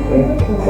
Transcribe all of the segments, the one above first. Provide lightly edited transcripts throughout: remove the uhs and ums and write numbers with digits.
Assalamualaikum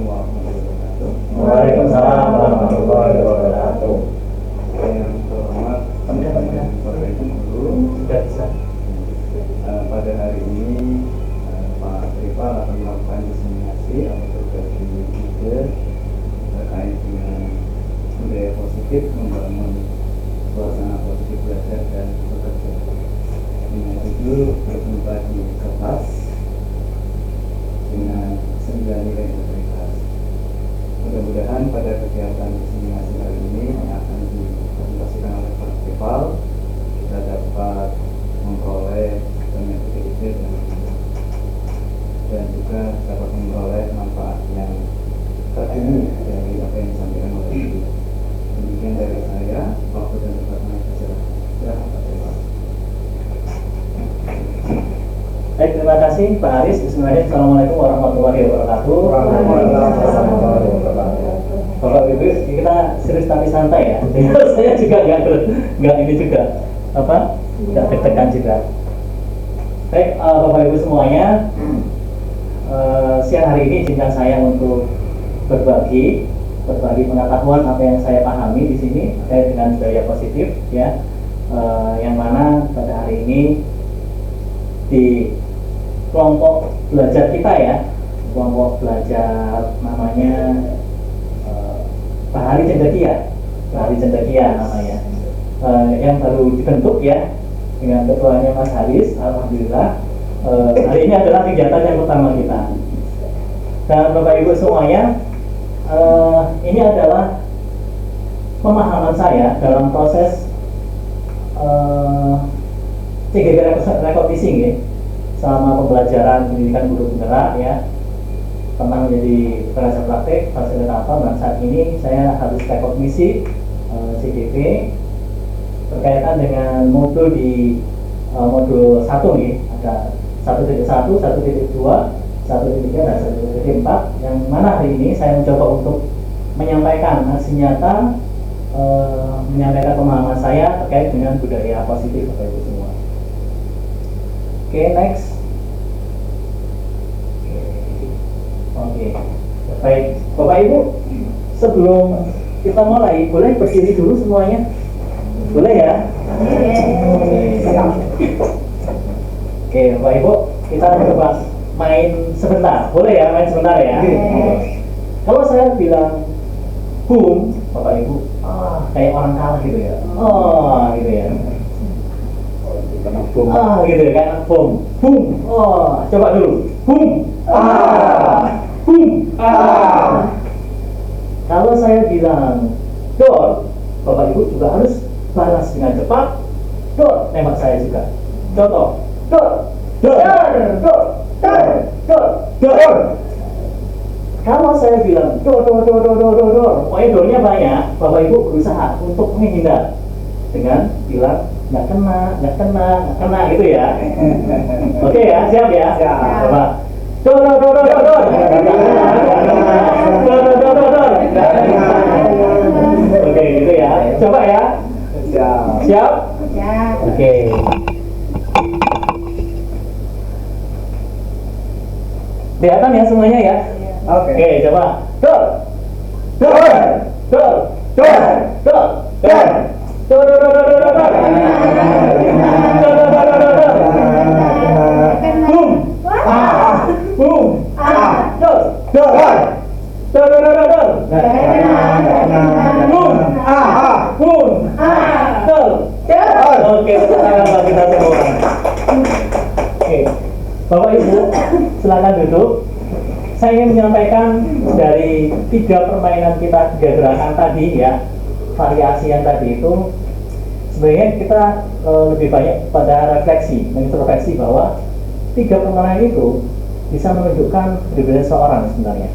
warahmatullahi wabarakatuh. Waalaikumsalam warahmatullahi wabarakatuh. Yang terhormat Bapak Ibu Guru, pada hari ini Pak Rival akan melakukan diseminasi atau berbagi ide terkait dengan budaya positif membangun suasana positif belajar dan bekerja. Dengan judul berjumpa di kertas dengan 9 nilai integritas. Mudah-mudahan pada kegiatan diseminasi kali ini yang akan dipresentasikan oleh Pak Rival, kita dapat memperoleh banyak ide dan juga dapat memperoleh manfaat yang terkini dari apa yang disampaikan oleh Ibu. Demikian dari saya, waktu dan tempatnya silakan Pak Rival. Baik, terima kasih Pak Aris. Bismillahirrahmanirrahim. Assalamualaikum warahmatullahi wabarakatuh. Bapak Ibu, kita serius tapi santai ya. Saya juga nggak ini juga nggak deg-degan juga. Baik, Bapak Ibu semuanya, siang hari ini izinkan saya untuk berbagi pengetahuan apa yang saya pahami di sini terkait dengan budaya positif ya, yang mana pada hari ini di kelompok belajar kita ya, kelompok belajar namanya Bahari Cendekia namanya, yang baru dibentuk ya dengan ketuanya Mas Haris. Alhamdulillah hari ini adalah kegiatan yang pertama kita. Dan Bapak Ibu semuanya, ini adalah pemahaman saya dalam proses CGP rekognisi ya, selama pembelajaran pendidikan guru penggerak ya, tentang menjadi pengajar praktek fasilitator. Dan saat ini saya harus rekognisi CGP berkaitan dengan modul di modul 1 nih, ada 1.1, 1.2, 1.3 dan 1.4, yang mana hari ini saya mencoba untuk menyampaikan hasil nyata, menyampaikan pemahaman saya terkait dengan budaya positif Bapak Ibu semua. Oke, next. Oke, baik Bapak Ibu, sebelum kita mulai boleh berdiri dulu semuanya, boleh ya? Oke Bapak Ibu, kita coba main sebentar, boleh ya? Main sebentar ya. Kalau saya bilang boom, Bapak Ibu, kayak orang kalah gitu ya. Gitu ya. Gitu ya, kayak boom, boom. Coba dulu, boom, boom. Kalau saya bilang door, Bapak Ibu juga harus balas dengan cepat. Door, tembak saya juga. Contoh, door, door, door, door, door, door. Kalau saya bilang door, pokoknya doornya banyak, Bapak Ibu berusaha untuk menghindar dengan bilang nggak kena gitu ya. Oke ya, siap ya. Coba. Door. Oke, gitu ya. Coba ya. Siap? Oke. Kelihatan ya semuanya ya? Oke, coba. Door. Oke, kita semua. Oke, Bapak Ibu, silakan duduk. Saya ingin menyampaikan dari 3 permainan kita, 3 gerakan tadi ya, variasi yang tadi itu, sebenarnya kita lebih banyak pada refleksi, introspeksi bahwa 3 permainan itu bisa menunjukkan kepribadian seorang sebenarnya.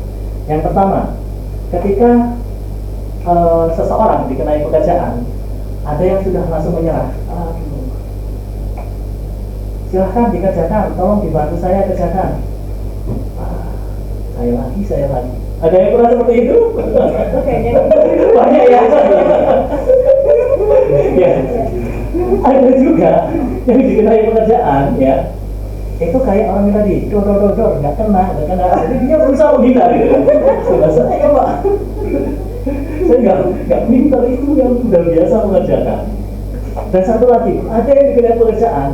Yang pertama, ketika seseorang dikenai pekerjaan, ada yang sudah langsung menyerah. Aduh, silahkan dikerjakan, tolong dibantu saya kerjakan. Saya lagi. Ada yang pernah seperti itu? Kayaknya Banyak ya. Ya. Ada juga yang dikenai pekerjaan, ya. Itu kayak orang yang tadi, dor, nggak kena. Jadi dia berusaha menghindar gitu. Sudah saya Pak. Saya nggak pintar, itu yang sudah biasa mengerjakan. Dan satu lagi, ada yang dikenai pekerjaan,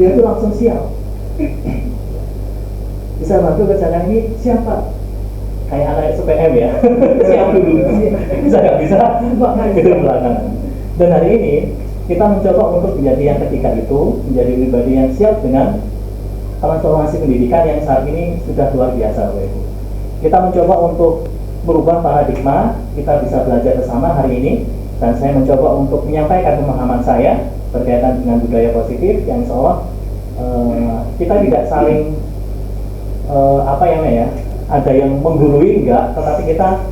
dia tuh langsung siap. Bisa bantu kerjaan ini, siapa? Kayak anak SPM ya, siap dulu. Bisa nggak bisa, gitu belakangan. Dan hari ini kita mencoba untuk menjadi yang ketiga itu, menjadi pribadi yang siap dengan transformasi pendidikan yang saat ini sudah luar biasa, Bapak Ibu. Kita mencoba untuk merubah paradigma, kita bisa belajar bersama hari ini, dan saya mencoba untuk menyampaikan pemahaman saya berkaitan dengan budaya positif yang seolah kita tidak saling ada yang menggurui, enggak, tetapi kita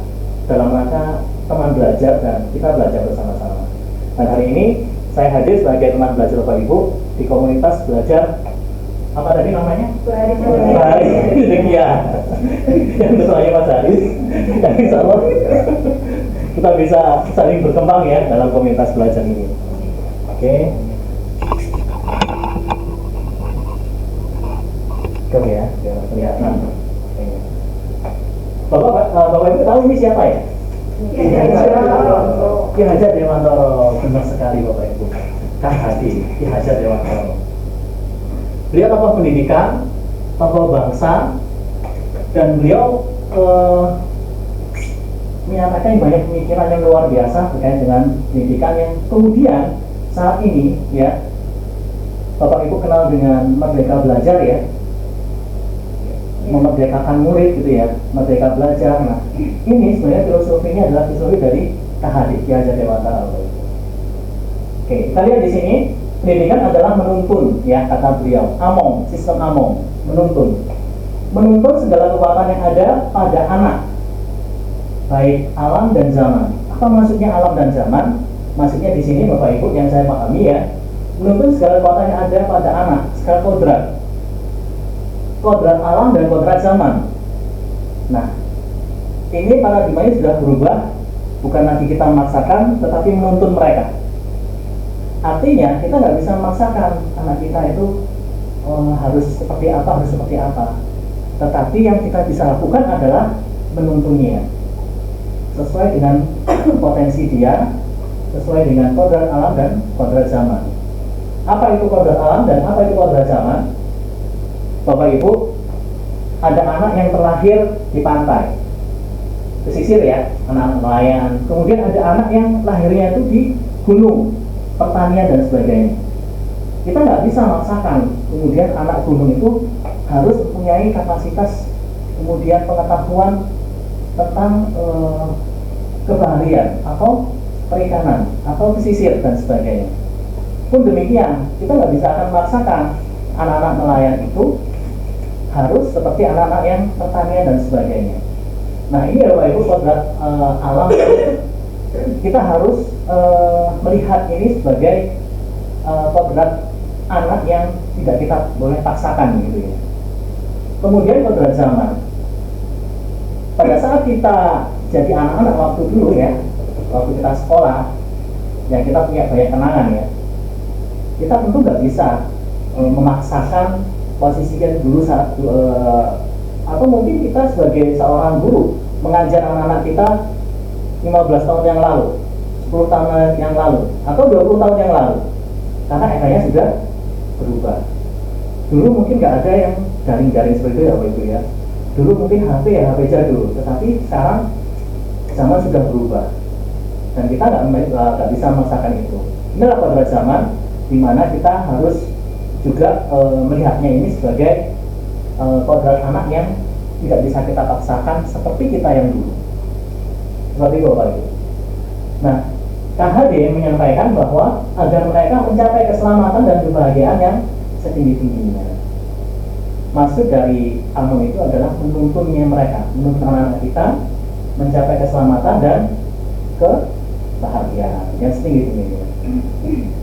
dalam rangka teman belajar dan kita belajar bersama-sama. Dan hari ini saya hadir sebagai teman belajar Bapak Ibu di komunitas belajar apa tadi namanya? Bahari Zekia. Yang ketuanya Mas Haris. Dan insya Allah kita bisa saling berkembang ya dalam komunitas belajar ini. Oke. Oke ya, biar kelihatan. Bapak Ibu tahu ini siapa ya? Ki Hajar Dewantoro. Benar sekali Bapak Ibu. Kang Hadi, Ki Hajar Dewantoro. Beliau tokoh pendidikan, tokoh bangsa, dan beliau menyatakan banyak pemikiran yang luar biasa terkait dengan pendidikan yang kemudian saat ini ya Bapak Ibu kenal dengan Merdeka Belajar ya, memerdekakan murid gitu ya, Merdeka Belajar. Nah ini sebenarnya filosofinya adalah filosofi dari Kang Hadi, Ki Hajar Dewantara. Oke, kita lihat di sini. Pendidikan adalah menuntun, ya kata beliau. Among, sistem Among, menuntun segala kekuatan yang ada pada anak, baik alam dan zaman. Apa maksudnya alam dan zaman? Maksudnya di sini Bapak Ibu yang saya pahami ya, menuntun segala kekuatan yang ada pada anak, segala kodrat alam dan kodrat zaman. Nah, ini paradigmanya sudah berubah, bukan lagi kita memaksakan, tetapi menuntun mereka. Artinya kita nggak bisa memaksakan anak kita itu harus seperti apa. Tetapi yang kita bisa lakukan adalah menuntunnya sesuai dengan potensi dia, sesuai dengan kodrat alam dan kodrat zaman. Apa itu kodrat alam dan apa itu kodrat zaman? Bapak Ibu, ada anak yang terlahir di pantai, pesisir ya, anak nelayan. Kemudian ada anak yang lahirnya itu di gunung, pertanian dan sebagainya. Kita nggak bisa memaksakan kemudian anak gunung itu harus mempunyai kapasitas, kemudian pengetahuan tentang kebaharian atau perikanan atau pesisir dan sebagainya. Pun demikian, kita nggak bisa akan memaksakan anak-anak nelayan itu harus seperti anak-anak yang pertanian dan sebagainya. Nah ini ya Bapak Ibu kodrat alam. Kita harus melihat ini sebagai kodrat anak yang tidak kita boleh paksakan gitu ya. Kemudian kodrat zaman. Pada saat kita jadi anak-anak waktu dulu ya, waktu kita sekolah, ya kita punya banyak kenangan ya. Kita tentu nggak bisa memaksakan posisi yang dulu saat atau mungkin kita sebagai seorang guru mengajar anak-anak kita 15 tahun yang lalu, 10 tahun yang lalu, atau 20 tahun yang lalu. Karena eranya sudah berubah. Dulu mungkin nggak ada yang daring-daring seperti itu ya Bapak Ibu ya. Dulu mungkin HP jadul, tetapi sekarang zaman sudah berubah. Dan kita nggak bisa memaksakan itu. Inilah kodrat zaman, di mana kita harus juga melihatnya ini sebagai kodrat anak yang tidak bisa kita paksakan seperti kita yang dulu. Seperti itu Bapak Ibu. Nah, KHD menyampaikan bahwa agar mereka mencapai keselamatan dan kebahagiaan yang setinggi-tingginya. Maksud dari AMO itu adalah menuntunnya mereka, menuntun anak-anak kita mencapai keselamatan dan kebahagiaan yang setinggi-tingginya.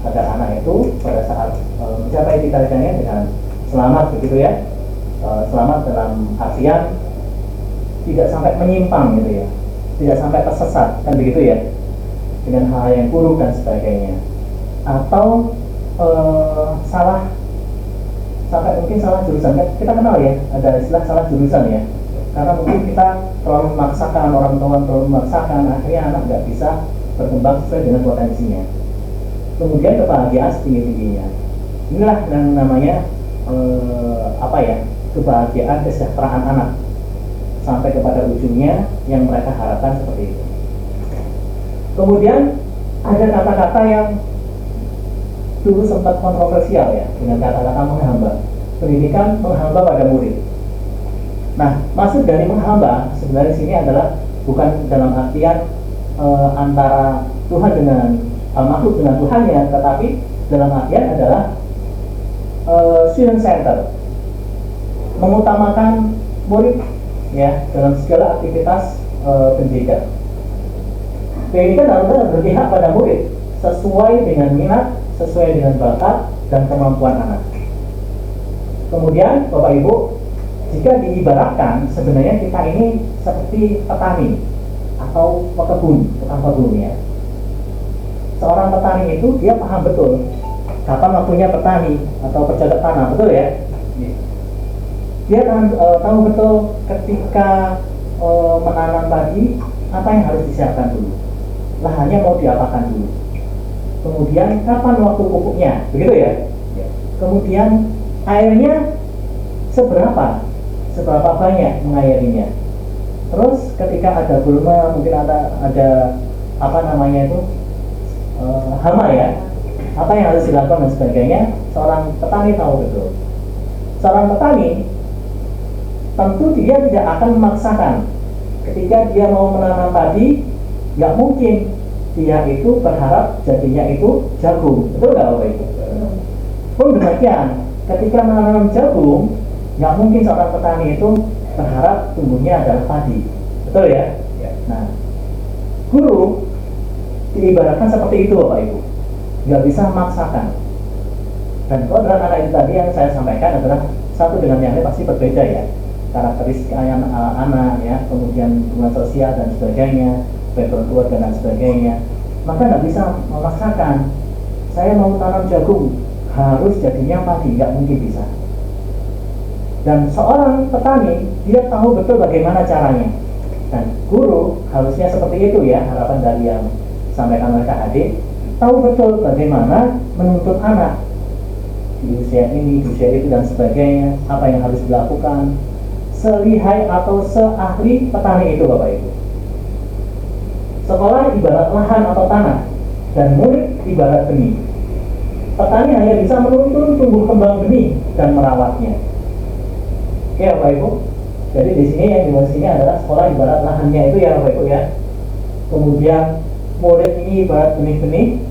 Agar anak itu pada saat mencapai cita-citanya dengan selamat, begitu ya. Selamat dalam artian tidak sampai menyimpang, gitu ya, tidak sampai tersesat, kan begitu ya, dengan hal yang buruk dan sebagainya, atau sampai mungkin salah jurusan. Kita kenal ya, ada istilah salah jurusan ya, karena mungkin kita terlalu memaksakan, orang tua terlalu memaksakan, akhirnya anak nggak bisa berkembang sesuai dengan potensinya. Kemudian kebahagiaan setinggi-tingginya, inilah yang namanya kebahagiaan, kesejahteraan anak sampai kepada ujungnya yang mereka harapkan seperti itu. Kemudian ada kata-kata yang dulu sempat kontroversial ya, dengan kata-kata menghamba. Pendidikan menghamba pada murid. Nah, maksud dari menghamba sebenarnya sini adalah bukan dalam artian antara Tuhan dengan makhluk dengan Tuhannya, tetapi dalam artian adalah student center, mengutamakan murid ya dalam segala aktivitas pendidikan. Pendidikan harusnya berpihak pada murid sesuai dengan minat, sesuai dengan bakat dan kemampuan anak. Kemudian Bapak Ibu, jika diibaratkan sebenarnya kita ini seperti petani atau pekebun, tukang kebun ya. Seorang petani itu dia paham betul kapan waktunya petani atau bercocok tanam, betul ya. Dia akan tahu betul ketika menanam padi apa yang harus disiapkan dulu, lahannya mau diapakan dulu, kemudian kapan waktu pupuknya, begitu ya. Kemudian airnya seberapa banyak mengairinya. Terus ketika ada gulma, mungkin ada hama ya, apa yang harus dilakukan dan sebagainya. Seorang petani tahu betul. Seorang petani tentu dia tidak akan memaksakan. Ketika dia mau menanam padi, nggak mungkin dia itu berharap jadinya itu jagung, betul nggak Bapak Ibu? Pun demikian, ketika menanam jagung, nggak mungkin seorang petani itu berharap tumbuhnya adalah padi, betul ya? Nah, guru diibaratkan seperti itu Bapak Ibu, nggak bisa memaksakan. Dan kodrat anak itu tadi yang saya sampaikan adalah satu dengan yang lain pasti berbeda ya, karakteristik anak ya, kemudian hubungan sosial dan sebagainya, background keluarga dan sebagainya. Maka nggak bisa memaksakan, saya mau tanam jagung harus jadinya padi, nggak mungkin bisa. Dan seorang petani dia tahu betul bagaimana caranya, dan guru harusnya seperti itu ya, harapan dari yang sampaikan oleh Kak Ade, tahu betul bagaimana menuntut anak di usia ini, di usia itu dan sebagainya, apa yang harus dilakukan, selihai atau seahli petani itu Bapak Ibu. Sekolah ibarat lahan atau tanah, dan murid ibarat benih. Petani hanya bisa menuntun tumbuh kembang benih dan merawatnya. Oke Bapak Ibu. Jadi di sini yang di sini adalah sekolah ibarat lahannya itu ya Bapak Ibu ya. Kemudian murid ini ibarat benih-benih,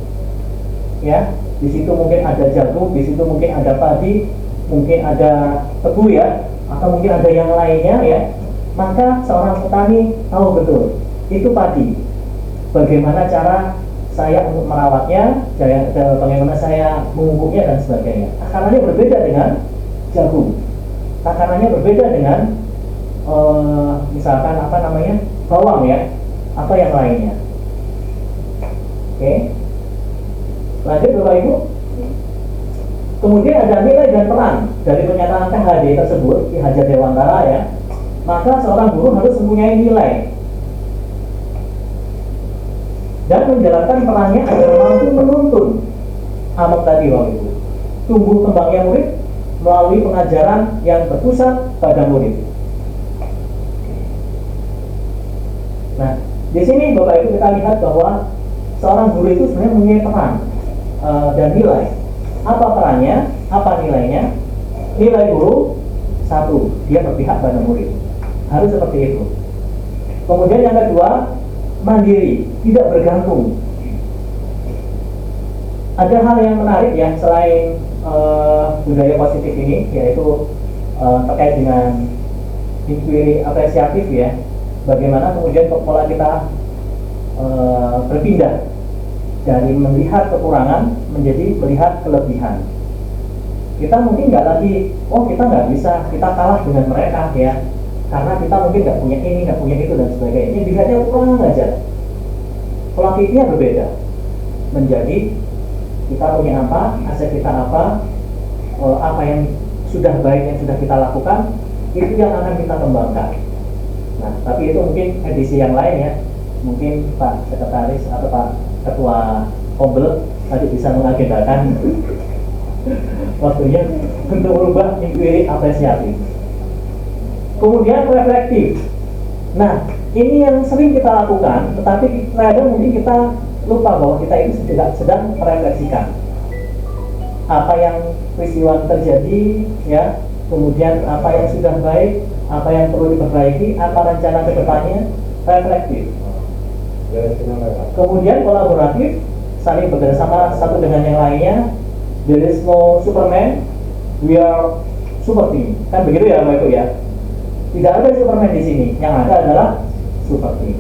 ya. Di situ mungkin ada jagung, di situ mungkin ada padi, mungkin ada tebu ya, atau mungkin ada yang lainnya ya. Maka seorang petani tahu betul itu padi. Bagaimana cara saya untuk merawatnya, bagaimana saya memupuknya dan sebagainya. Takarannya berbeda dengan jagung. Takarannya berbeda dengan misalkan bawang ya, atau yang lainnya. Oke. Lanjut Bapak Ibu. Kemudian ada nilai dan peran dari pernyataan KHD tersebut di Hajat Dewantara ya. Maka seorang guru harus mempunyai nilai dan menjalankan perannya agar mampu menuntun amak tadi Bapak Ibu. Tumbuh kembangnya murid melalui pengajaran yang berpusat pada murid. Nah, di sini Bapak Ibu kita lihat bahwa seorang guru itu sebenarnya mempunyai peran dan nilai. Apa perannya? Apa nilainya? Nilai guru, satu, dia berpihak pada murid. Harus seperti itu. Kemudian yang kedua, mandiri, tidak bergantung ada hal yang menarik ya selain budaya positif ini, yaitu terkait dengan inquiry apresiatif ya. Bagaimana kemudian pola kita berpindah dari melihat kekurangan menjadi melihat kelebihan. Kita mungkin nggak lagi, oh kita nggak bisa, kita kalah dengan mereka ya, karena kita mungkin nggak punya ini, nggak punya itu dan sebagainya. Ini dilihatnya kurang aja. Pola pikirnya berbeda, menjadi kita punya apa, aset kita apa yang sudah baik yang sudah kita lakukan, itu yang akan kita kembangkan. Nah, tapi itu mungkin edisi yang lain ya. Mungkin Pak Sekretaris atau Pak Ketua Kombel tadi bisa mengagendakan waktunya untuk merubah inquiry apresiatif. Kemudian reflektif. Nah, ini yang sering kita lakukan, tetapi kadang mungkin kita lupa bahwa kita itu sedang merefleksikan apa yang peristiwa terjadi ya, kemudian apa yang sudah baik, apa yang perlu diperbaiki, apa rencana ke depannya. Reflektif. Kemudian kolaboratif, saling bekerjasama satu dengan yang lainnya. There is no Superman, we are super team. Kan begitu ya Bapak Ibu ya. Tidak ada Superman di sini, yang ada adalah super team.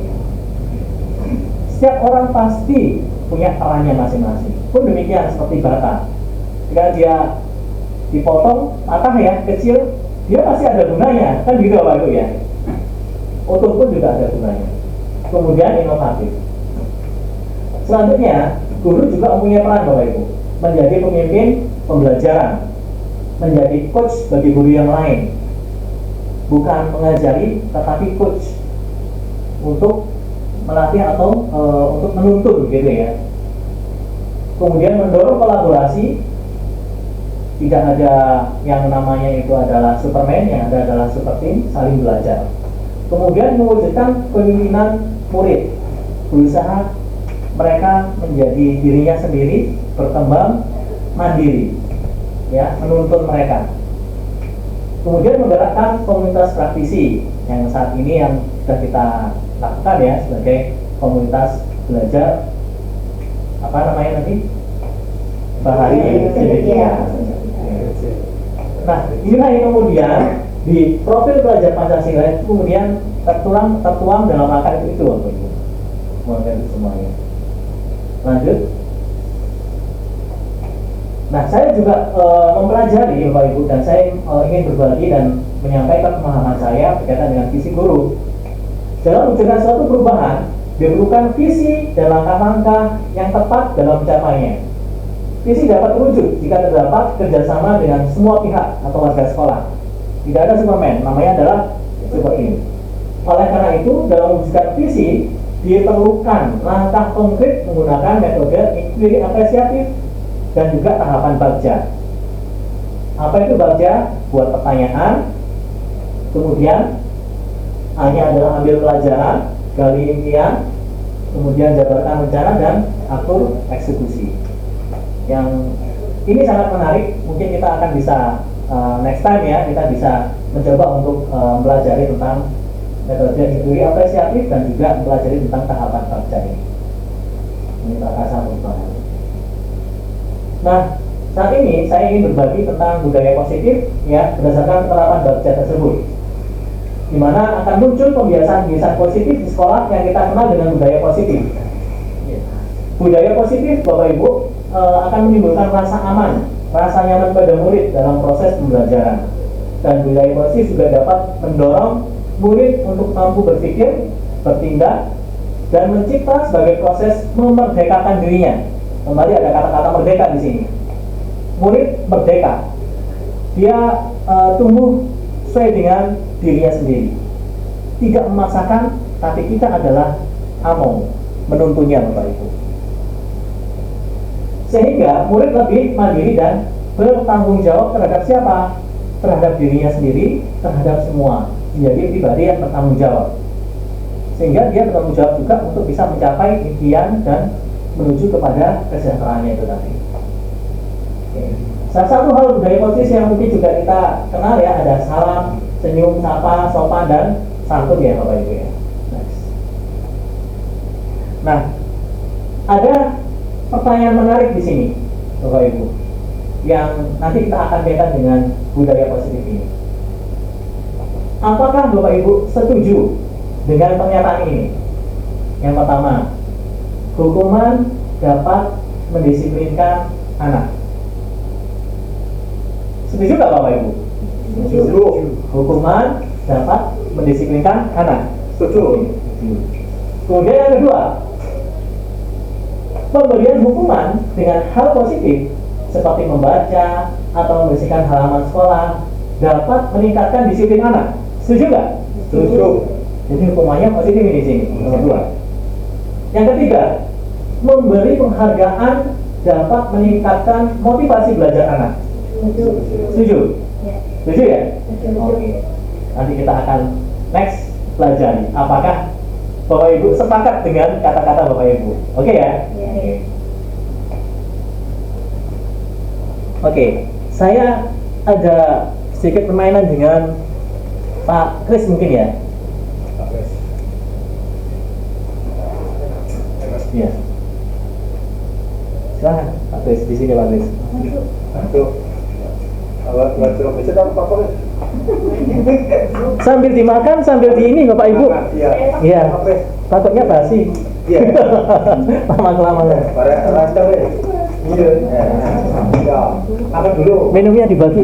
Setiap orang pasti punya perannya masing-masing. Pun demikian seperti bata. Jika dia dipotong patah ya, kecil, dia pasti ada gunanya. Kan begitu Bapak Ibu ya. Utuh pun juga ada gunanya. Kemudian inovatif. Selanjutnya, guru juga mempunyai peran Bapak Ibu, menjadi pemimpin pembelajaran, menjadi coach bagi guru yang lain. Bukan mengajari, tetapi coach untuk melatih atau untuk menuntun gitu ya. Kemudian mendorong kolaborasi. Tidak ada yang namanya itu adalah Superman, yang ada adalah super team, saling belajar. Kemudian mewujudkan kepemimpinan murid, berusaha mereka menjadi dirinya sendiri, berkembang mandiri, ya, menuntun mereka. Kemudian menggerakkan komunitas praktisi yang saat ini yang sudah kita lakukan ya sebagai komunitas belajar apa namanya nanti Bahari Cendekia. Nah, inilah yang kemudian di profil belajar Pancasila itu kemudian tertuang dalam akar itu Bapak Ibu. Mohon itu semuanya. Lanjut. Nah, saya juga mempelajari Bapak Ibu, dan saya ingin berbagi dan menyampaikan pemahaman saya berkaitan dengan visi guru. Dalam mencegah suatu perubahan, diperlukan visi dan langkah-langkah yang tepat dalam mencapainya. Visi dapat terwujud jika terdapat kerjasama dengan semua pihak atau warga sekolah. Tidak ada Superman, namanya adalah super team. Oleh karena itu, dalam mewujudkan visi, diperlukan langkah konkret menggunakan metode inquiry apresiatif dan juga tahapan bagja. Apa itu bagja? Buat pertanyaan, kemudian hanya adalah ambil pelajaran, gali impian, kemudian jabarkan rencana dan atur eksekusi. Yang ini sangat menarik, mungkin kita akan bisa next time ya, kita bisa mencoba untuk mempelajari tentang metode inquiry apresiatif dan juga mempelajari tentang tahapan bagja ini. Ini prakasa perubahan. Nah, saat ini saya ingin berbagi tentang budaya positif ya berdasarkan penerapan bagja tersebut, di mana akan muncul pembiasaan-pembiasaan positif di sekolah yang kita kenal dengan budaya positif. Budaya positif Bapak Ibu akan menimbulkan rasa aman, rasa nyaman pada murid dalam proses pembelajaran. Dan budaya positif juga dapat mendorong murid untuk mampu berpikir, bertindak, dan mencipta sebagai proses memerdekakan dirinya. Kembali ada kata-kata merdeka di sini. Murid merdeka, dia tumbuh sesuai dengan dirinya sendiri, tidak memaksakan, tapi kita adalah among menuntunnya Bapak Ibu. Sehingga murid lebih mandiri dan bertanggung jawab terhadap siapa? Terhadap dirinya sendiri, terhadap semua. Menjadi pribadi yang bertanggung jawab. Sehingga dia bertanggung jawab juga untuk bisa mencapai impian dan menuju kepada kesejahteraannya itu tadi. Oke. Salah satu hal budaya positif yang mungkin juga kita kenal ya, ada salam, senyum, sapa, sopan, dan santun ya Bapak Ibu ya. Next. Nah, ada pertanyaan menarik di sini. Bapak Ibu, yang nanti kita akan kaitkan dengan budaya positif ini. Apakah Bapak Ibu setuju dengan pernyataan ini? Yang pertama, hukuman dapat mendisiplinkan anak. Setuju nggak Bapak Ibu? Setuju. Hukuman dapat mendisiplinkan anak. Setuju. Kemudian yang kedua, pemberian hukuman dengan hal positif seperti membaca atau membersihkan halaman sekolah dapat meningkatkan disiplin anak. Setuju nggak? Setuju. Jadi hukumannya positif ini di sini. Nomor dua. Yang ketiga, memberi penghargaan dapat meningkatkan motivasi belajar anak. Setuju? Setuju ya? Oke. Nanti kita akan next pelajari apakah Bapak Ibu sepakat dengan kata-kata Bapak Ibu. Oke ya? Oke. Saya ada sedikit permainan dengan Pak Kris mungkin ya? Iya. Silahkan Pak Kris, di sini Pak Kris. Masuk. Kalau bisa dapat apa? Sambil dimakan, sambil di ini Bapak Ibu. Iya. Takutnya basi. Iya. Lama-kelamaan. Pada lancar ya. Iya. Ya. Apa dulu? Minumnya dibagi.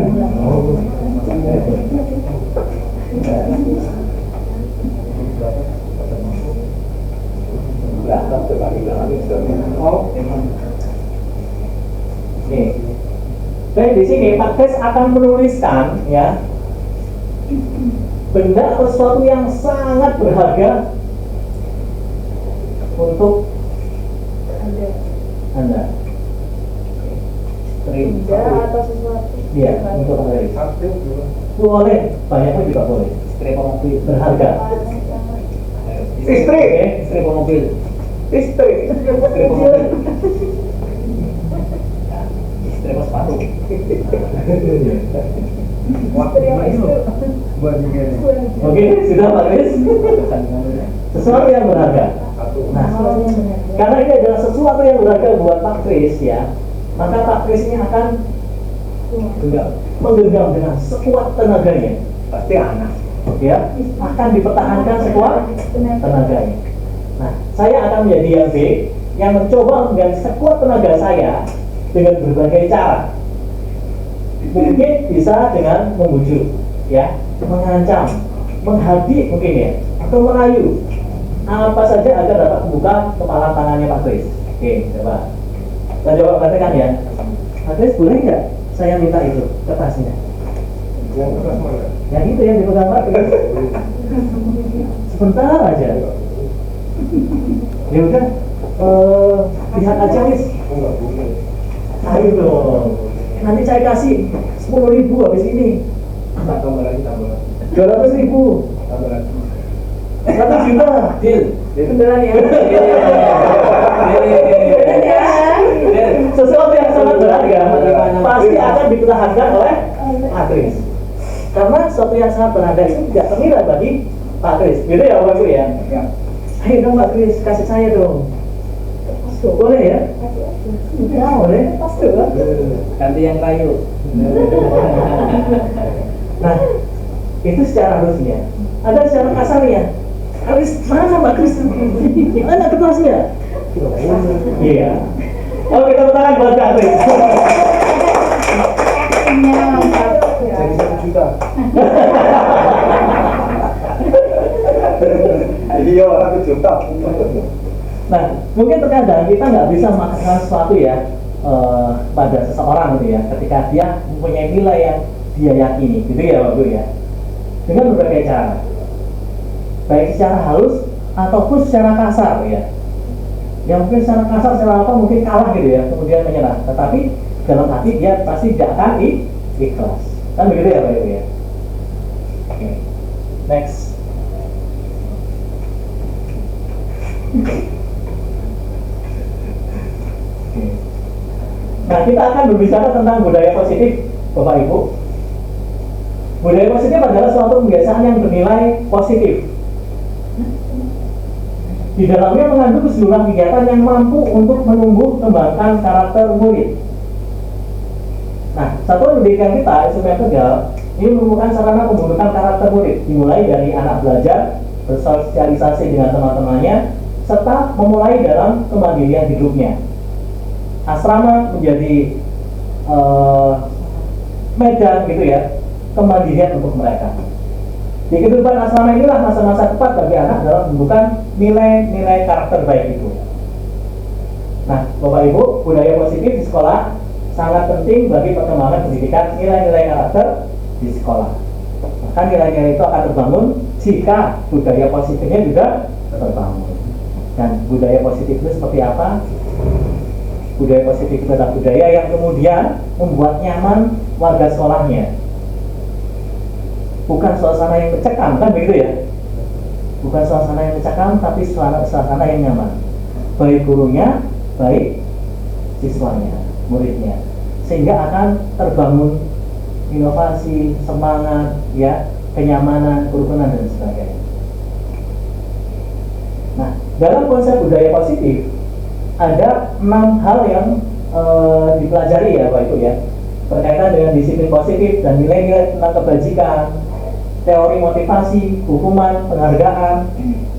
Oh. Nih. Baik, di sini Pak Kris akan menuliskan ya benda atau sesuatu yang sangat berharga untuk Anda. Benda atau sesuatu. Iya, untuk Anda. Boleh, banyaknya juga boleh. Istri mobil berharga. Istri. Oke, istri mobil. Istri. Istri mobil. Istri sepatu. Oke, sudah Pak Kris. Sesuatu yang berharga. Nah, karena ini adalah sesuatu yang berharga buat Pak Kris ya, maka Pak Kris ini akan menggenggam dengan sekuat tenaganya. Pasti anak. Ya, akan dipertahankan sekuat tenaganya. Nah, saya akan menjadi yang B yang mencoba dengan sekuat tenaga saya dengan berbagai cara. Mungkin bisa dengan membujuk, ya, mengancam, menghadik mungkin ya, atau merayu. Apa saja agar dapat membuka kepala tangannya Pak Kris. Oke, coba. Kita coba perhatikan ya. Pak Kris, boleh nggak saya minta itu kertasnya? Yang itu yang dipegang Pak Kris. Sebentar aja. Ya udah, lihat aja Kris. Ayo dong. Nanti saya kasih 10.000 habis ini. Tambah lagi. 200.000. 100 juta. Deal. Beneran ya? Sesuatu yang sangat berharga pasti akan dipertahankan oleh Pak Kris. Karena sesuatu yang sangat berharga itu tidak ternilai bagi Pak Kris. Gitu ya Bapak Ibu ya? Ayo dong Pak Kris, kasih saya dong. Boleh ya? Boleh? Ganti yang kayu. Nah, itu secara halusnya. Ada secara kasarnya. Kris, mana Mbak Kris? Mana kertasnya? Iya. Oh, kita tangan buat Mbak Kris. Jadi 1 juta. Iya, 1 juta. Nah, mungkin terkadang kita nggak bisa memaksakan sesuatu ya pada seseorang gitu ya, ketika dia mempunyai nilai yang dia yakini, gitu ya Bapak Ibu ya, dengan berbagai cara, baik secara halus ataupun secara kasar ya. Yang mungkin secara kasar, secara apa mungkin kalah gitu ya, kemudian menyerah. Tetapi dalam hati dia pasti tidak akan ikhlas. Kan begitu ya Bapak Ibu ya. Oke. Next. Nah, kita akan berbicara tentang budaya positif, Bapak Ibu. Budaya positif adalah suatu kebiasaan yang bernilai positif. Di dalamnya mengandung keseluruhan kegiatan yang mampu untuk menumbuh kembangkan karakter murid. Nah, satuan pendidikan kita, instrumen tegal, ini merupakan sarana pembentukan karakter murid, dimulai dari anak belajar, bersosialisasi dengan teman-temannya, serta memulai dalam kemandirian hidupnya. Asrama menjadi medan gitu ya, kemandirian untuk mereka. Di kehidupan asrama inilah masa-masa tepat bagi anak dalam membentukkan nilai-nilai karakter baik itu. Nah, Bapak Ibu, budaya positif di sekolah sangat penting bagi perkembangan pendidikan nilai-nilai karakter di sekolah. Maka nilai-nilai itu akan terbangun jika budaya positifnya juga terbangun. Dan budaya positif itu seperti apa? Budaya positif itu adalah budaya yang kemudian membuat nyaman warga sekolahnya. Bukan suasana yang mencekam, kan begitu ya? Bukan suasana yang mencekam, tapi suasana yang nyaman. Baik gurunya, baik siswanya, muridnya, sehingga akan terbangun inovasi, semangat, ya, kenyamanan, kerukunan dan sebagainya. Nah, dalam konsep budaya positif ada 6 hal yang dipelajari ya Pak Ibu ya, berkaitan dengan disiplin positif dan nilai-nilai tentang kebajikan, teori motivasi, hukuman, penghargaan.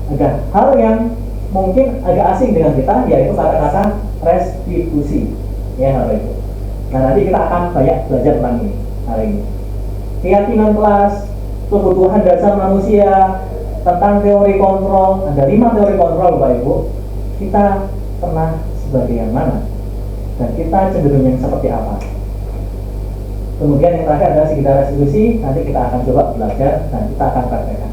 Ada hal yang mungkin agak asing dengan kita, yaitu kata-kata restitusi ya Bapak Ibu. Nah, nanti kita akan banyak belajar tentang ini hari ini. Keyakinan kelas, kebutuhan dasar manusia, tentang teori kontrol. Ada 5 teori kontrol Bapak Ibu. Kita pernah sebagai yang mana dan kita cenderung yang seperti apa. Kemudian yang terakhir adalah sekitar restitusi. Nanti kita akan coba belajar dan kita akan praktekkan.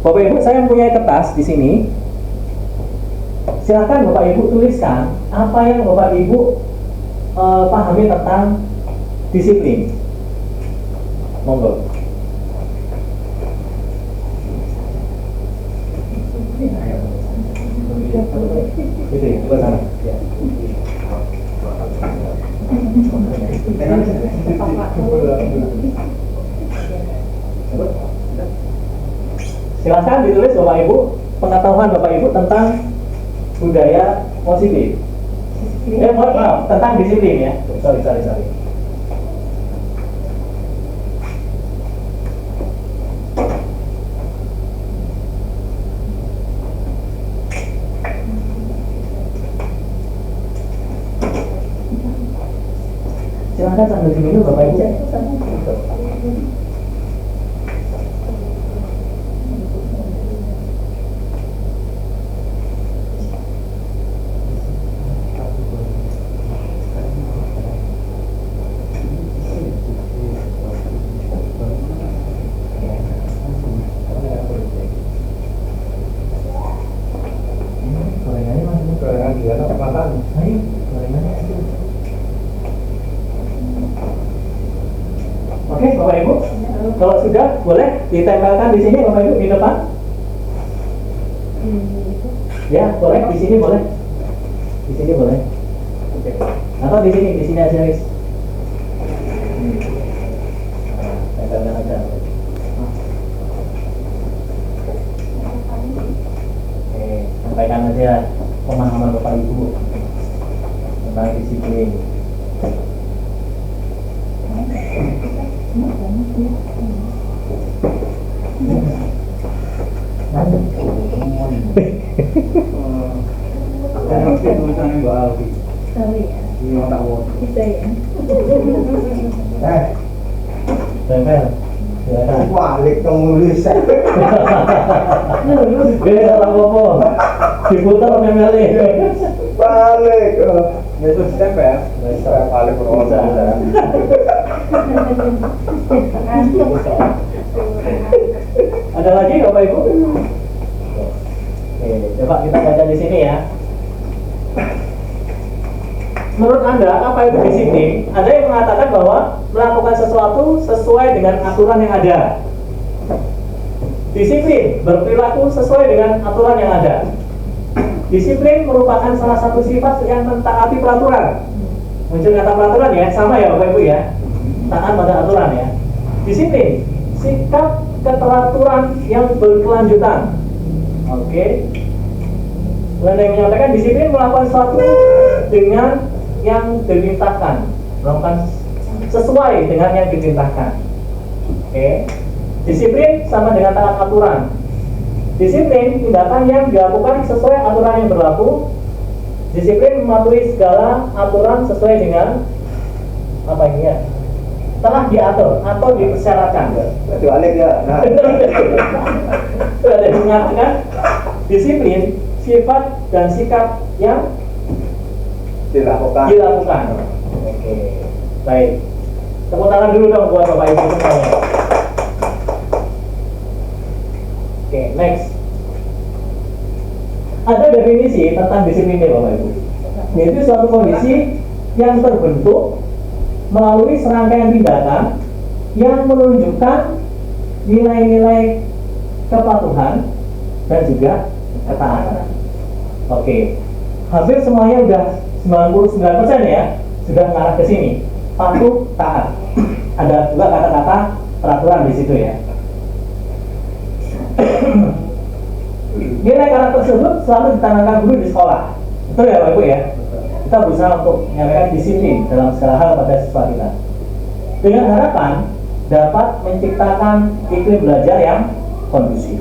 Bapak Ibu, saya mempunyai kertas di sini. Silakan Bapak Ibu tuliskan apa yang Bapak Ibu pahami tentang disiplin. Monggo. Itu ya, ke sana. Ya. Silakan ditulis Bapak Ibu pengetahuan Bapak Ibu tentang budaya positif. Maaf, tentang disiplin ya. Sorry. Silakan sambil diminum Bapak Ibu. Oke, Bapak Ibu, kalau sudah boleh ditempelkan di sini Bapak Ibu di depan. Ya, boleh di sini boleh. Di sini boleh. Oke. Atau di sini aja, guys. Tempelkan aja. Oke, sampaikan aja pemahaman Bapak Ibu tentang disiplin. Tulisannya Mbak Alfi. Sorry ya. Iya, tak mau. Bisa ya. Tempel. Silakan. Balik nulis. Salah apa? Diputar tempelnya. Balik. Yesus tempel. Balik berosa. Ada lagi Bapak Ibu? Oke, coba kita baca di sini ya. Menurut Anda, apa itu disiplin? Ada yang mengatakan bahwa melakukan sesuatu sesuai dengan aturan yang ada. Disiplin, berperilaku sesuai dengan aturan yang ada. Disiplin merupakan salah satu sifat yang mentaati peraturan. Muncul kata peraturan ya, sama ya Bapak Ibu ya. Taat pada aturan ya. Disiplin, sikap keteraturan yang berkelanjutan. Oke. Lalu yang menyampaikan disiplin melakukan sesuatu dengan yang diperintahkan, melakukan sesuai dengan yang diperintahkan. Oke. Disiplin sama dengan taat aturan. Disiplin tindakan yang dilakukan sesuai aturan yang berlaku. Disiplin mematuhi segala aturan sesuai dengan apa ini ya? Telah diatur atau dipersyaratkan. Kecuali ya. Nah, Ada mengatakan disiplin sifat dan sikap yang dilakukan. Oke, baik. Tepuk tangan dulu dong buat Bapak Ibu semuanya. Oke, next. Ada definisi tentang disiplin ya Bapak Ibu. Yaitu suatu kondisi yang terbentuk melalui serangkaian tindakan yang menunjukkan nilai-nilai kepatuhan dan juga ketaatan. Oke, hampir semuanya udah 99% ya sudah mengarah ke sini. Patuh, taat. Ada juga kata-kata peraturan di situ ya. Nilai karakter tersebut selalu ditanamkan guru di sekolah. Betul ya Bapak Ibu ya? Kita berusaha untuk menyampaikan disiplin dalam segala hal pada siswa kita, dengan harapan dapat menciptakan iklim belajar yang kondusif.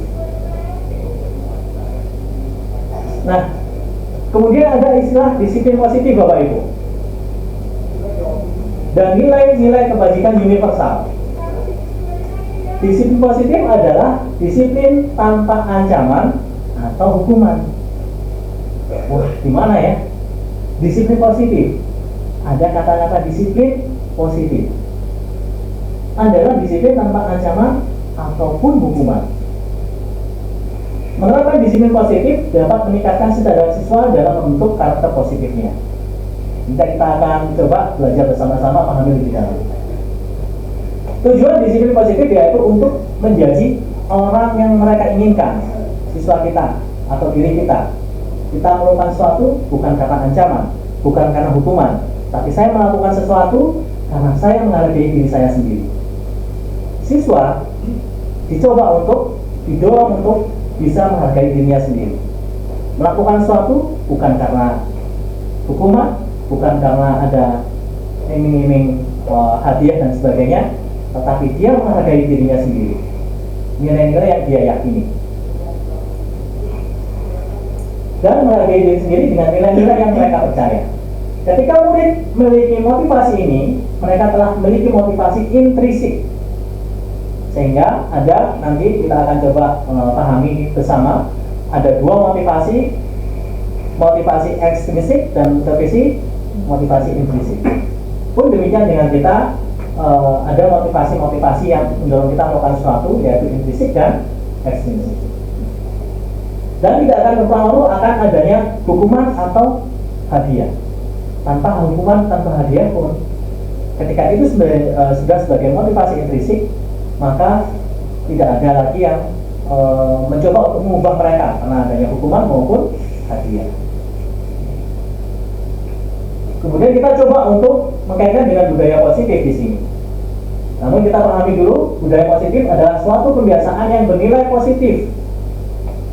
Nah, kemudian ada istilah disiplin positif Bapak Ibu, dan nilai-nilai kebajikan universal. Disiplin positif adalah disiplin tanpa ancaman atau hukuman. Wah, gimana ya? Disiplin positif. Ada kata-kata disiplin positif. Adalah disiplin tanpa ancaman ataupun hukuman. Menerapkan disiplin positif dapat meningkatkan kesadaran siswa dalam membentuk karakter positifnya. Kita akan coba belajar bersama-sama pahami lebih dalam. Tujuan disiplin positif yaitu untuk menjadi orang yang mereka inginkan, siswa kita atau diri kita. Kita melakukan sesuatu bukan karena ancaman, bukan karena hukuman, tapi saya melakukan sesuatu karena saya menghargai diri saya sendiri. Siswa dicoba untuk didorong untuk bisa menghargai dirinya sendiri. Melakukan sesuatu bukan karena hukuman, bukan karena ada iming-iming hadiah dan sebagainya, tetapi dia menghargai dirinya sendiri. Nilai-nilai yang dia yakini. Dan menghargai diri sendiri dengan nilai-nilai yang mereka percaya. Ketika murid memiliki motivasi ini, mereka telah memiliki motivasi intrinsik. Sehingga ada, nanti kita akan coba pahami bersama, ada dua motivasi, motivasi ekstrinsik dan motivasi intrinsik. Pun demikian dengan kita, ada motivasi-motivasi yang mendorong kita melakukan sesuatu, yaitu intrinsik dan ekstrinsik. Dan tidak akan berpengaruh akan adanya hukuman atau hadiah. Tanpa hukuman, tanpa hadiah pun, ketika itu sudah sebagai motivasi intrinsik, maka tidak ada lagi yang mencoba untuk mengubah mereka karena adanya hukuman maupun hadiah. Kemudian kita coba untuk mengkaitkan dengan budaya positif di sini. Namun kita pahami dulu, budaya positif adalah suatu kebiasaan yang bernilai positif.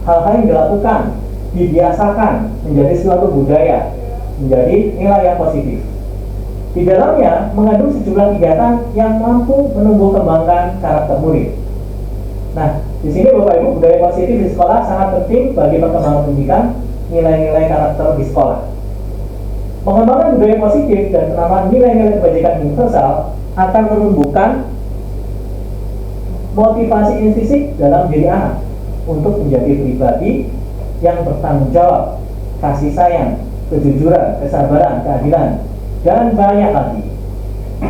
Hal-hal yang dilakukan, dibiasakan menjadi suatu budaya, menjadi nilai yang positif. Di dalamnya mengandung sejumlah kegiatan yang mampu menumbuh kembangkan karakter murid. Nah, di sini Bapak Ibu, budaya positif di sekolah sangat penting bagi perkembangan pendidikan nilai-nilai karakter di sekolah. Pengembangan budaya positif dan penanaman nilai-nilai kebajikan universal akan menumbuhkan motivasi intrinsik dalam diri anak untuk menjadi pribadi yang bertanggung jawab, kasih sayang, kejujuran, kesabaran, keadilan, dan banyak lagi.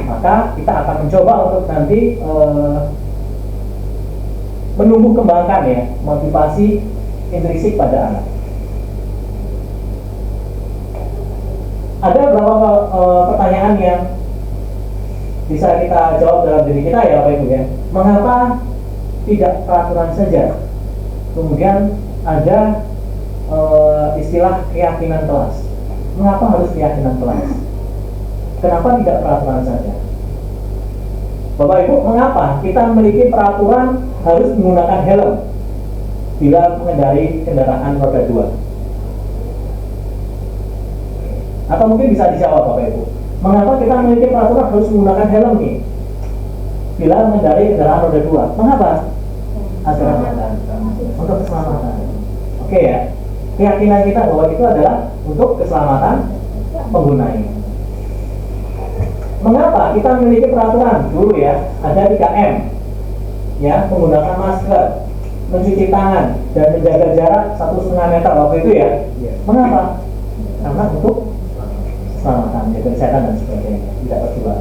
Maka kita akan mencoba untuk nanti menumbuh kembangkan ya motivasi intrinsik pada anak. Ada beberapa pertanyaan yang bisa kita jawab dalam diri kita ya Bapak Ibu ya. Mengapa tidak peraturan saja? Kemudian ada istilah keyakinan kelas. Mengapa harus keyakinan kelas? Kenapa tidak peraturan saja? Bapak Ibu, mengapa kita memiliki peraturan harus menggunakan helm bila mengendarai kendaraan roda 2? Atau mungkin bisa dijawab Bapak Ibu, mengapa kita memiliki peraturan harus menggunakan helm nih bila mengendarai kendaraan roda 2? Mengapa? Agar untuk keselamatan. Oke ya, keyakinan kita bahwa itu adalah untuk keselamatan penggunanya. Mengapa kita memiliki peraturan dulu ya, ada 3M ya, menggunakan masker, mencuci tangan, dan menjaga jarak 1,5 meter waktu itu ya. Mengapa? Karena untuk keselamatan, jaga kesehatan dan sebagainya, tidak tertular.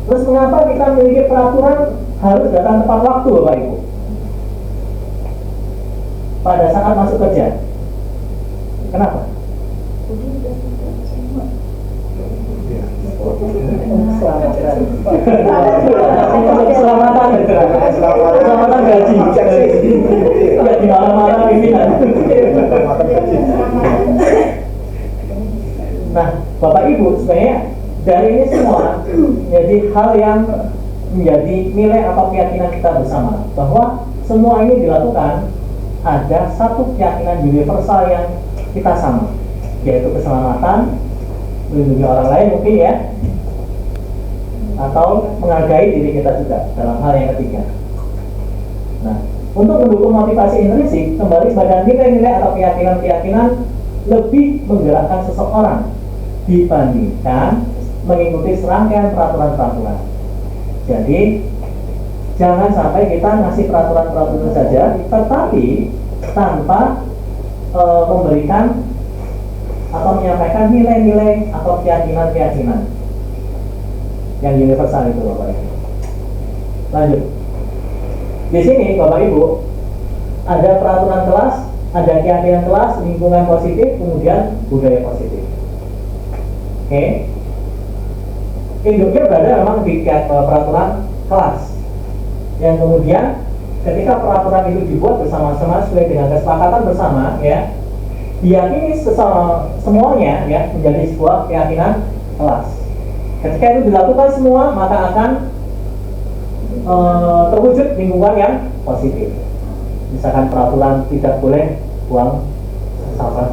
Terus mengapa kita memiliki peraturan harus datang tepat waktu Bapak Ibu pada saat masuk kerja? Kenapa? Keselamatan gaji. Tidak di malam-malam pimpinan. Nah, Bapak Ibu, sebenarnya dari ini semua menjadi hal yang menjadi nilai atau keyakinan kita bersama, bahwa semua ini dilakukan ada satu keyakinan universal yang kita sama, yaitu keselamatan, melindungi orang lain mungkin ya, atau menghargai diri kita juga dalam hal yang ketiga. Nah, untuk mendukung motivasi intrinsik, kembali pada nilai-nilai atau keyakinan-keyakinan lebih menggerakkan seseorang dibandingkan mengikuti serangkaian peraturan-peraturan. Jadi jangan sampai kita ngasih peraturan-peraturan saja, tetapi tanpa memberikan atau menyampaikan nilai-nilai atau keyakinan-keyakinan yang universal itu Bapak Ibu. Lanjut. Di sini Bapak Ibu ada peraturan kelas, ada keyakinan kelas, lingkungan positif, kemudian budaya positif. Oke. Induknya berada memang di peraturan kelas. Yang kemudian ketika peraturan itu dibuat bersama-sama sesuai dengan kesepakatan bersama ya, diyakini semuanya ya menjadi sebuah keyakinan kelas. Ketika itu dilakukan semua, maka akan terwujud lingkungan yang positif. Misalkan peraturan tidak boleh buang sampah.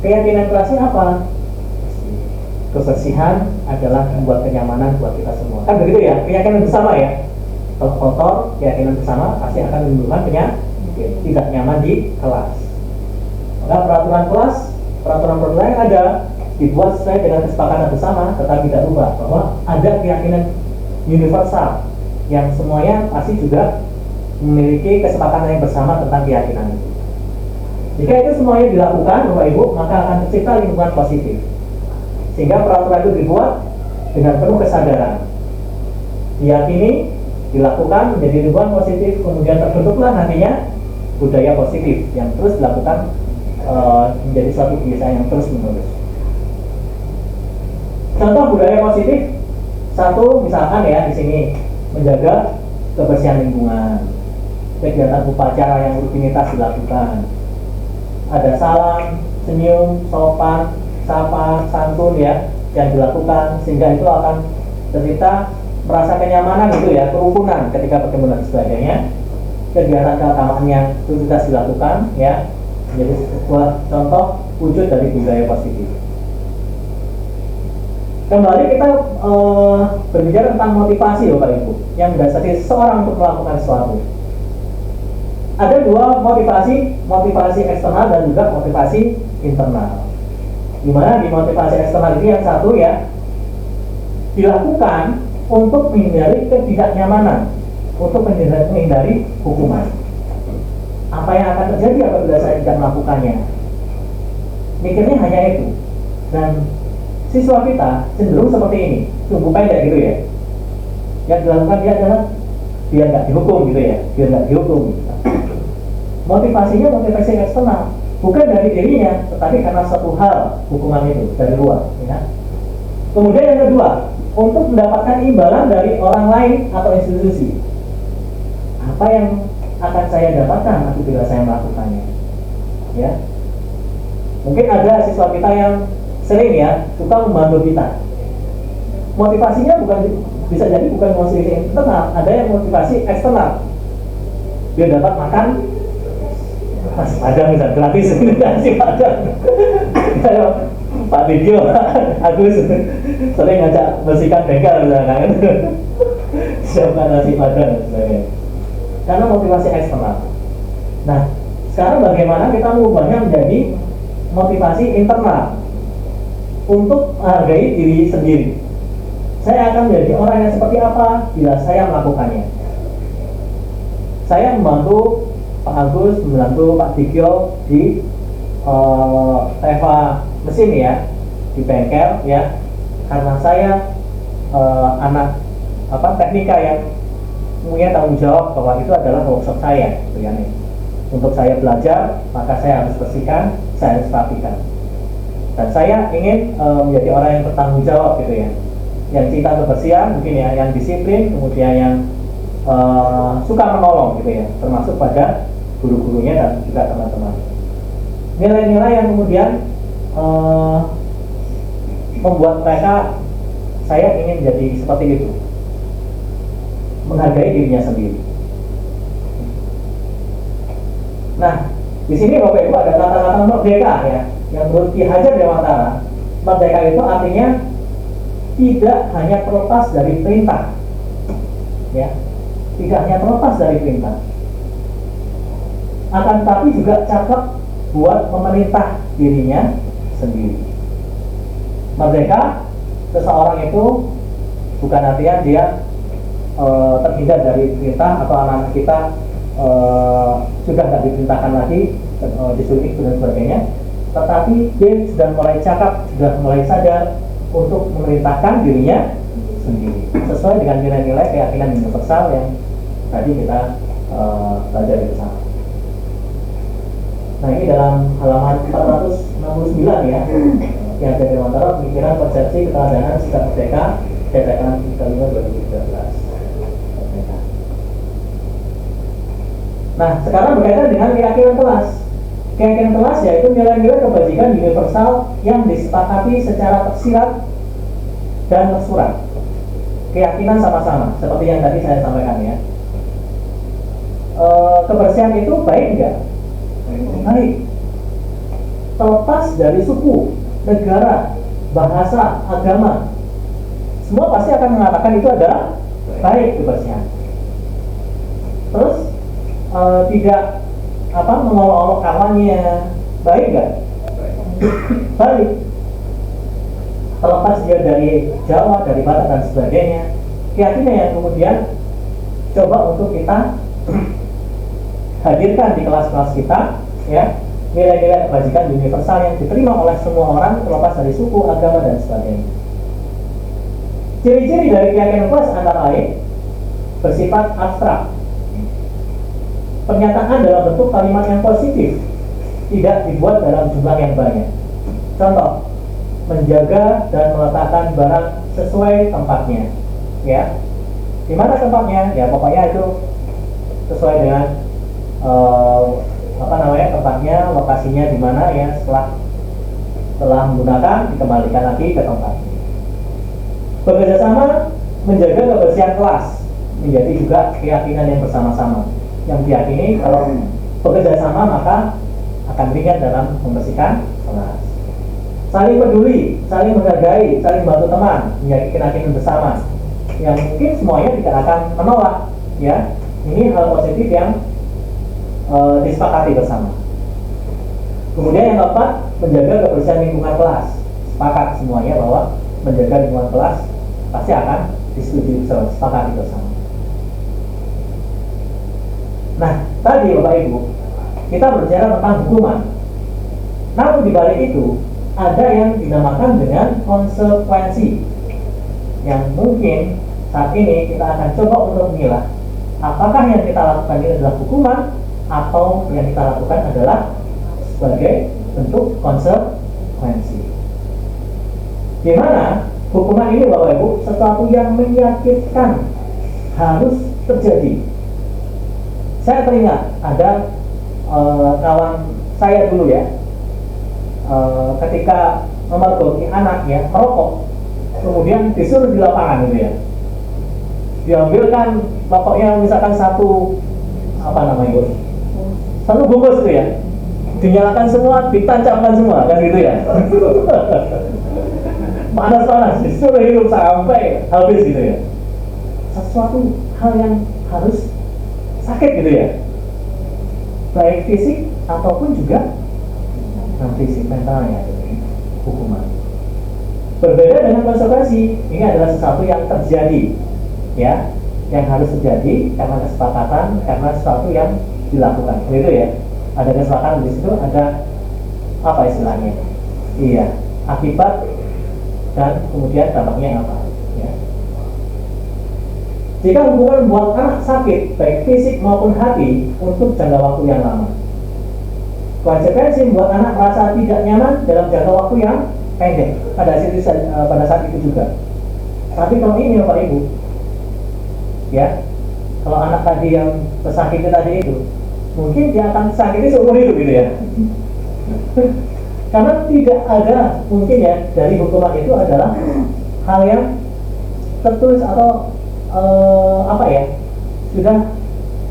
Keyakinan kelasnya apa? Kebersihan adalah membuat kenyamanan buat kita semua. Kan begitu ya, keyakinan bersama ya. Kalau kotor, keyakinan bersama pasti akan menimbulkan penyakit, tidak nyaman di kelas. Maka peraturan kelas, peraturan yang ada dibuat sesuai dengan kesepakatan bersama, tetapi tidak lupa bahwa ada keyakinan universal yang semuanya pasti juga memiliki kesepakatan yang bersama tentang keyakinan itu. Jika itu semuanya dilakukan Bapak Ibu, maka akan tercipta lingkungan positif, sehingga peraturan itu dibuat dengan penuh kesadaran, diyakini, dilakukan menjadi lingkungan positif, kemudian terbentuklah nantinya budaya positif yang terus dilakukan menjadi suatu kebiasaan yang terus menerus. Contoh budaya positif satu misalkan ya di sini menjaga kebersihan lingkungan, kegiatan upacara yang rutinitas dilakukan, ada salam, senyum, sopan, sapa, santun ya yang dilakukan, sehingga itu akan tercipta merasa kenyamanan gitu ya, kerukunan ketika bertemu dan sebagainya. Kegiatan keagamaan yang rutinitas dilakukan ya menjadi sebuah contoh wujud dari budaya positif. Kembali kita berbicara tentang motivasi Bapak Ibu yang mendasari seseorang untuk melakukan sesuatu. Ada dua motivasi, motivasi eksternal dan juga motivasi internal. Dimana di motivasi eksternal ini yang satu ya dilakukan untuk menghindari ketidaknyamanan, untuk menghindari hukuman. Apa yang akan terjadi apabila saya tidak melakukannya? Mikirnya hanya itu. Dan siswa kita cenderung seperti ini, tunggu pendek gitu ya. Yang dilakukan dia adalah biar nggak dihukum gitu ya, biar nggak dihukum. Gitu. Motivasinya motivasi eksternal, bukan dari dirinya, tetapi karena satu hal hukuman itu dari luar. Ya. Kemudian yang kedua, untuk mendapatkan imbalan dari orang lain atau institusi. Apa yang akan saya dapatkan apabila saya melakukannya? Ya, mungkin ada siswa kita yang sering ya suka membantu kita. Motivasinya bukan bisa jadi bukan motivasi internal, ada yang motivasi eksternal. Dia dapat makan nasi padang bisa gratis nasi padang. Kayak Pak Video, Agus sering ngajak bersihkan bengkel misalkan, siapkan nasi padang dan sebagainya. Karena motivasi eksternal. Nah, sekarang bagaimana kita mengubahnya menjadi motivasi internal untuk menghargai diri sendiri. Saya akan menjadi orang yang seperti apa bila saya melakukannya. Saya membantu Pak Agus, membantu Pak Dikyo di Eva mesin ya, di bengkel ya, karena saya anak teknika yang punya tanggung jawab bahwa itu adalah workshop saya, gitu ya nih. Untuk saya belajar, maka saya harus bersihkan, saya harus rapikan. Dan saya ingin menjadi orang yang bertanggung jawab gitu ya, yang cinta kebersihan mungkin ya, yang disiplin, kemudian yang suka menolong gitu ya, termasuk pada guru-gurunya dan juga teman-teman. Nilai-nilai yang kemudian membuat mereka, saya ingin menjadi seperti itu, menghargai dirinya sendiri. Nah, di sini Bapak Ibu ada kata-kata merdeka ya, yang menurut Ki Hajar Dewantara, merdeka itu artinya tidak hanya terlepas dari perintah, ya, tidak hanya terlepas dari perintah, akan tetapi juga cakep buat memerintah dirinya sendiri. Merdeka seseorang itu bukan artinya dia terhindar dari perintah atau anak-anak kita sudah tidak diperintahkan lagi, disuruh ikut dan sebagainya, tetapi dia sudah mulai cakap, sudah mulai sadar untuk memerintahkan dirinya sendiri sesuai dengan nilai-nilai keyakinan universal yang tadi kita belajar bersama. Nah, ini dalam halaman 469 ya, yang ada Dewantara, pemikiran, persepsi, keteladanan, sikap merdeka, cetakan 35/2013. Nah, sekarang berkaitan dengan keyakinan kelas. Keyakinan kelas yaitu nilai-nilai kebajikan universal yang disepakati secara tersirat dan tersurat. Keyakinan sama-sama, seperti yang tadi saya sampaikan ya. Kebersihan itu baik enggak? Baik. Terlepas dari suku, negara, bahasa, agama, semua pasti akan mengatakan itu adalah baik kebersihan. Terus tidak mengolok-olok kawannya, baik nggak? Baik. Terlepas dia dari Jawa, dari Batak dan sebagainya, keyakinan yang kemudian coba untuk kita hadirkan di kelas-kelas kita, ya, nilai-nilai kebajikan universal yang diterima oleh semua orang terlepas dari suku, agama dan sebagainya. Ciri-ciri dari keyakinan kelas antara lain bersifat abstrak. Pernyataan dalam bentuk kalimat yang positif, tidak dibuat dalam jumlah yang banyak. Contoh, menjaga dan meletakkan barang sesuai tempatnya, ya. Di mana tempatnya? Ya, pokoknya itu sesuai dengan tempatnya, lokasinya di mana ya. Setelah menggunakan, dikembalikan lagi ke tempatnya. Bekerja sama menjaga kebersihan kelas menjadi juga keyakinan yang bersama-sama, yang diyakini kalau bekerja sama maka akan ringan dalam membersihkan kelas. Saling peduli, saling menghargai, saling bantu teman menjadi keyakinan bersama yang mungkin semuanya tidak akan menolak, ya. Ini hal positif yang disepakati bersama. Kemudian yang keempat, menjaga kebersihan lingkungan kelas. Sepakat semuanya bahwa menjaga lingkungan kelas pasti akan disetujui bersama, sepakati bersama. Nah, tadi Bapak Ibu, kita berbicara tentang hukuman. Namun di balik itu ada yang dinamakan dengan konsekuensi, yang mungkin saat ini kita akan coba untuk memilah apakah yang kita lakukan ini adalah hukuman atau yang kita lakukan adalah sebagai bentuk konsekuensi. Di mana hukuman ini Bapak Ibu sesuatu yang menyakitkan harus terjadi. Saya teringat ada kawan saya dulu ya, ketika memergoki anak ya merokok, kemudian disuruh di lapangan gitu ya, diambilkan pokoknya misalkan satu satu bungkus itu ya, dinyalakan semua, ditancapkan semua, kan gitu ya. Panas-panas, disuruh hidup sampai habis gitu ya. Sesuatu hal yang harus sakit gitu ya, baik fisik ataupun juga non fisik, mentalnya gitu ya. Hukuman berbeda dengan konsekuensi. Ini adalah sesuatu yang terjadi ya, yang harus terjadi karena kesepakatan, karena sesuatu yang dilakukan gitu ya. Ada kesepakatan di situ, ada apa istilahnya, iya, akibat dan kemudian dampaknya apa ya. Jika hukuman membuat anak sakit baik fisik maupun hati untuk jangka waktu yang lama, konsekuensi membuat anak merasa tidak nyaman dalam jangka waktu yang pendek pada saat itu juga. Tapi kalau ini Bapak Ibu ya, kalau anak tadi yang tersakiti tadi itu, mungkin dia akan sakiti seumur hidup gitu ya. Karena tidak ada mungkin ya, dari hukuman itu adalah hal yang tertulis atau apa ya, sudah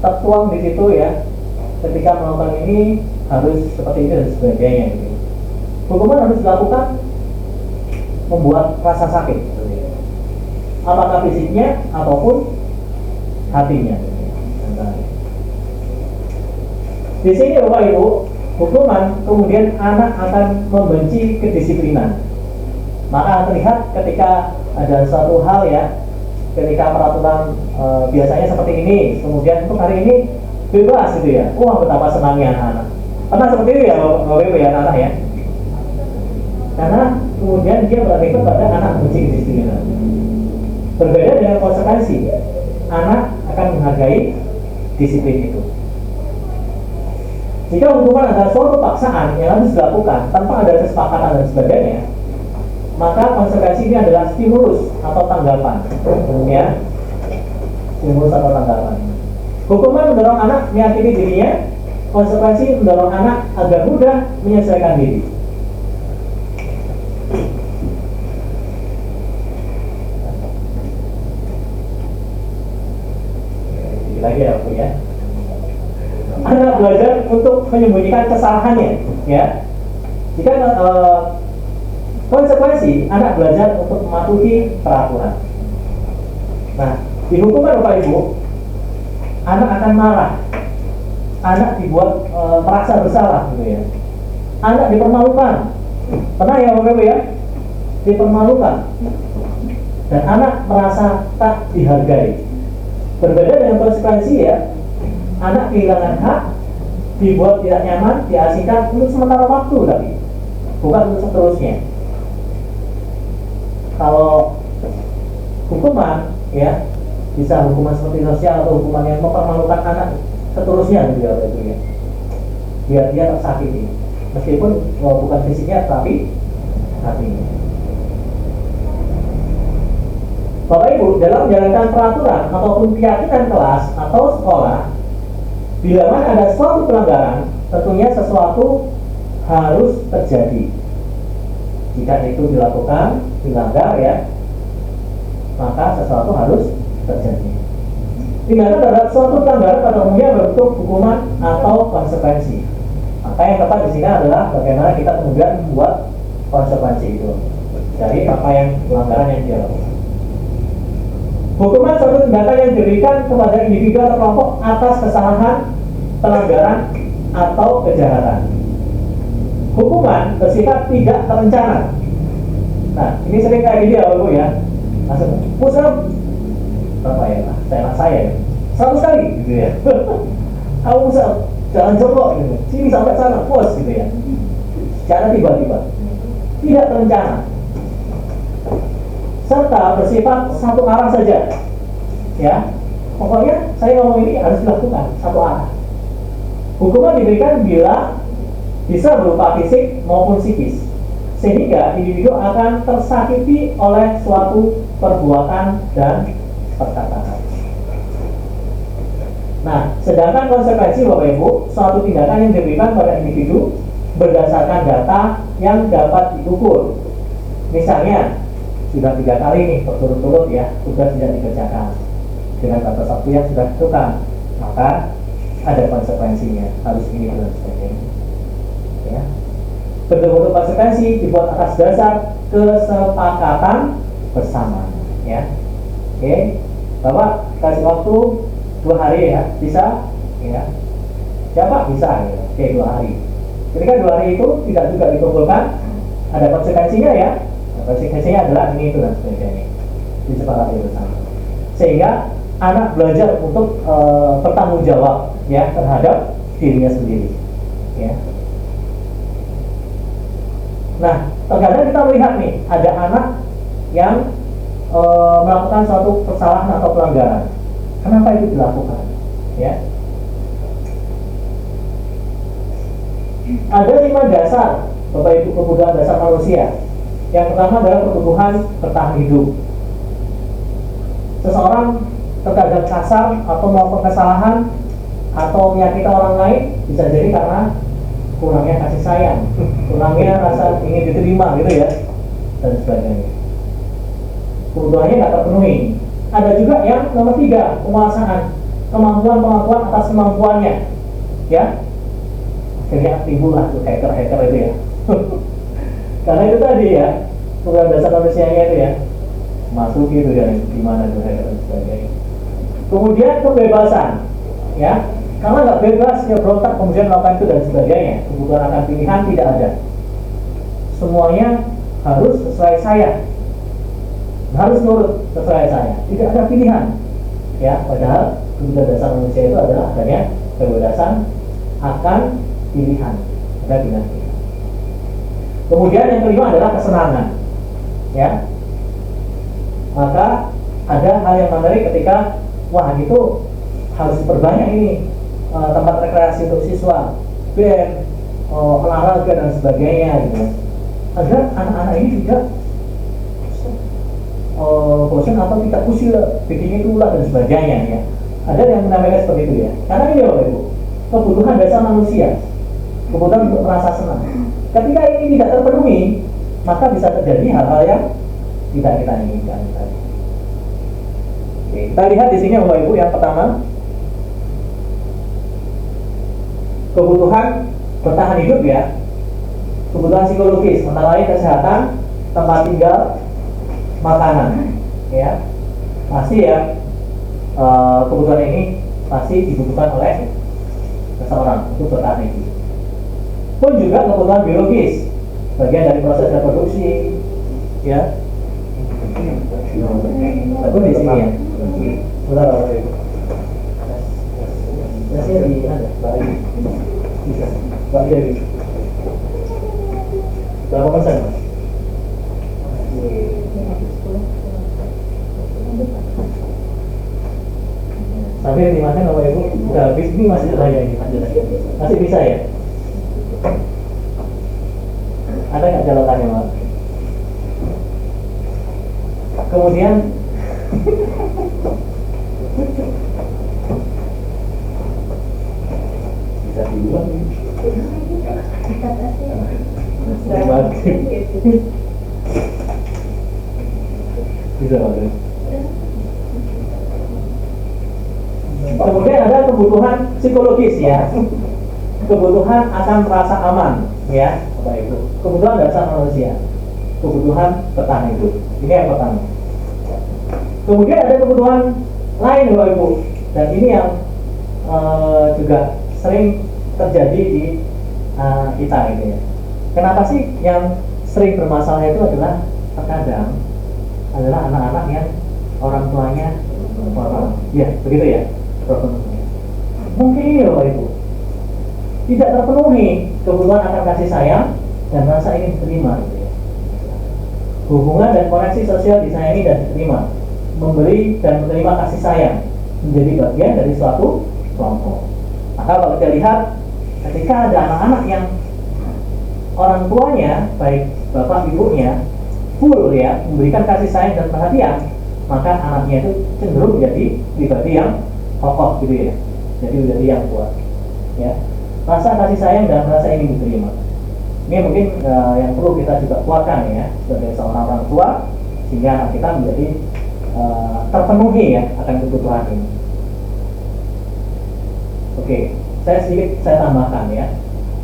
tertuang di situ ya, ketika melakukan ini harus seperti itu dan sebagainya gitu. Hukuman harus dilakukan membuat rasa sakit gitu ya. Apakah fisiknya ataupun hatinya gitu ya. Di sini Bapak Ibu, hukuman kemudian anak akan membenci kedisiplinan. Maka terlihat ketika ada suatu hal ya, ketika peraturan biasanya seperti ini, kemudian untuk hari ini bebas gitu ya. Wah, betapa senangnya anak-anak. Pernah seperti itu ya Bapak Ibu ya, anak ya. Karena kemudian dia berarti pada anak benci kedisiplinan. Berbeda dengan konsekuensi, anak akan menghargai disiplin itu. Jika hukuman adalah suatu paksaan yang harus dilakukan tanpa ada kesepakatan dan sebagainya, maka konsekuensi ini adalah stimulus atau tanggapan ya, stimulus atau tanggapan. Hukuman mendorong anak meyakini dirinya, konsekuensi mendorong anak agar mudah menyesuaikan diri. Lagi ya Bu ya, anak belajar untuk menyembunyikan kesalahannya ya. Jika konsekuensi, anak belajar untuk mematuhi peraturan. Nah, di hukuman Bapak Ibu, anak akan marah, anak dibuat merasa bersalah gitu ya, anak dipermalukan. Pernah ya Bapak Ibu ya, dipermalukan, dan anak merasa tak dihargai. Berbeda dengan konsekuensi ya, anak kehilangan hak, dibuat tidak nyaman, diasingkan untuk sementara waktu, tapi bukan untuk seterusnya. Kalau hukuman ya, bisa hukuman seperti sosial atau hukuman yang mempermalukan anak seterusnya gitu ya, biar dia tersakiti, meskipun bukan fisiknya tapi hatinya. Bapak Ibu, dalam menjalankan peraturan ataupun keyakinan kelas atau sekolah, bila mana ada suatu pelanggaran, tentunya sesuatu harus terjadi. Jika itu dilakukan, dilanggar ya, maka sesuatu harus terjadi. Tindakan terhadap suatu pelanggaran pada umumnya berbentuk hukuman atau konsekuensi. Maka yang tepat di sini adalah bagaimana kita kemudian membuat konsekuensi itu dari apa yang pelanggaran yang dilakukan. Hukuman suatu tindakan yang diberikan kepada individu atau kelompok atas kesalahan, pelanggaran, atau kejahatan. Hukuman bersifat tidak terencana. Nah, ini sering kayak gini ya Bapak ya. Langsung, pusat berapa ya Pak? Saya ya 100 kali gitu ya. Kamu pusat jalan jongkok gitu, sini sampai sana, puas gitu ya. Secara tiba-tiba, tidak terencana, serta bersifat satu arah saja ya. Pokoknya saya ngomong ini harus dilakukan satu arah. Hukuman diberikan bila bisa berupa fisik maupun psikis, sehingga individu akan tersakiti oleh suatu perbuatan dan perkataan. Nah, sedangkan konsekuensi Bapak Ibu, suatu tindakan yang diberikan pada individu berdasarkan data yang dapat diukur. Misalnya, sudah 3 kali nih berturut-turut ya tugas tidak dikerjakan dengan batas waktu yang sudah ditentukan, maka ada konsekuensinya, harus ini dan sebagainya. Ya. Bentuk-bentuk konsekuensi dibuat atas dasar kesepakatan bersama. Ya, oke, Bapak kasih waktu 2 hari ya, bisa? Ya, siapa bisa? Ya. Oke, 2 hari. Ketika 2 hari itu tidak juga dikumpulkan, ada konsekuensinya ya. Konsekuensinya adalah ini itu dan sebagainya. Disepakati bersama. Sehingga anak belajar untuk bertanggung jawab ya terhadap dirinya sendiri. Ya. Nah, terkadang kita melihat nih ada anak yang melakukan suatu kesalahan atau pelanggaran. Kenapa itu dilakukan? Ya. Ada 5 dasar Bapak Ibu kebutuhan dasar manusia. Yang pertama adalah kebutuhan bertahan hidup. Seseorang terkadang kasar atau melakukan kesalahan atau menyakiti orang lain bisa jadi karena kurangnya kasih sayang, kurangnya rasa ingin diterima gitu ya, dan sebagainya. Kebutuhannya nggak terpenuhi. Ada juga yang nomor 3, penguasaan, kemampuan atas kemampuannya, ya. Akhirnya timbullah tuh hacker itu ya. Karena itu tadi ya, kebutuhan dasar manusianya itu ya, masuk gitu dan gimana tuh hacker dan sebagainya. Kemudian kebebasan, ya. Karena nggak bebas ya berontak kemudian melakukan itu dan sebagainya. Kebutuhan akan pilihan tidak ada. Semuanya harus sesuai saya, harus nurut sesuai saya. Tidak ada pilihan. Ya, padahal kebutuhan dasar manusia itu adalah adanya kebebasan akan pilihan. Ada pilihan. Kemudian yang kelima adalah kesenangan. Ya, maka ada hal yang menarik ketika wah itu harus diperbanyak ini. Tempat rekreasi untuk siswa, band, olahraga dan sebagainya gitu. Agar anak-anak ini tidak bosan atau tidak usil bikin itulah dan sebagainya ya. Ada yang menyampaikan seperti itu ya. Karena ini Bapak Ibu, kebutuhan dasar manusia, kebutuhan untuk merasa senang. Ketika ini tidak terpenuhi, maka bisa terjadi hal-hal yang tidak kita inginkan. Oke, kita lihat di sini Bapak Ibu yang pertama. Kebutuhan bertahan hidup ya, kebutuhan psikologis, antara lain kesehatan, tempat tinggal, makanan, ya pasti ya kebutuhan ini pasti dibutuhkan oleh seseorang untuk bertahan hidup. Pun juga kebutuhan biologis, bagian dari proses reproduksi, ya. Aku di sini ya. Benar. Saya di mana? Bali. Bisa. Bali Dewi. Berapa persen? Tapi yang dimakan sama Ibu udah habis ini masih ada ini. Masih bisa ya? Ada nggak calotannya Pak? Kemudian bisa dibuat bisa banget. Kemudian ada kebutuhan psikologis ya, kebutuhan akan merasa aman ya, Bapak Ibu. Kebutuhan dasar manusia, kebutuhan bertahan hidup. Ini yang pertama. Kemudian ada kebutuhan lain Bapak Ibu, dan ini yang juga sering terjadi di kita gitu ya. Kenapa sih yang sering bermasalah itu adalah terkadang adalah anak-anak yang orang tuanya orang, ya begitu ya. Mungkin ini Bapak Ibu tidak terpenuhi kebutuhan akan kasih sayang dan rasa ingin diterima gitu ya. Hubungan dan koneksi sosial disayangi dan diterima, memberi dan menerima kasih sayang menjadi bagian dari suatu kelompok. Maka kalau kita lihat ketika ada anak-anak yang orang tuanya baik bapak ibunya full ya memberikan kasih sayang dan perhatian, maka anaknya itu cenderung menjadi pribadi yang kokoh gitu ya, jadi menjadi yang kuat ya, rasa kasih sayang dan rasa ingin diterima. Ini mungkin yang perlu kita juga kuatkan ya sebagai seorang orang tua, sehingga anak kita menjadi terpenuhi ya akan kebutuhan ini. Oke, saya tambahkan ya.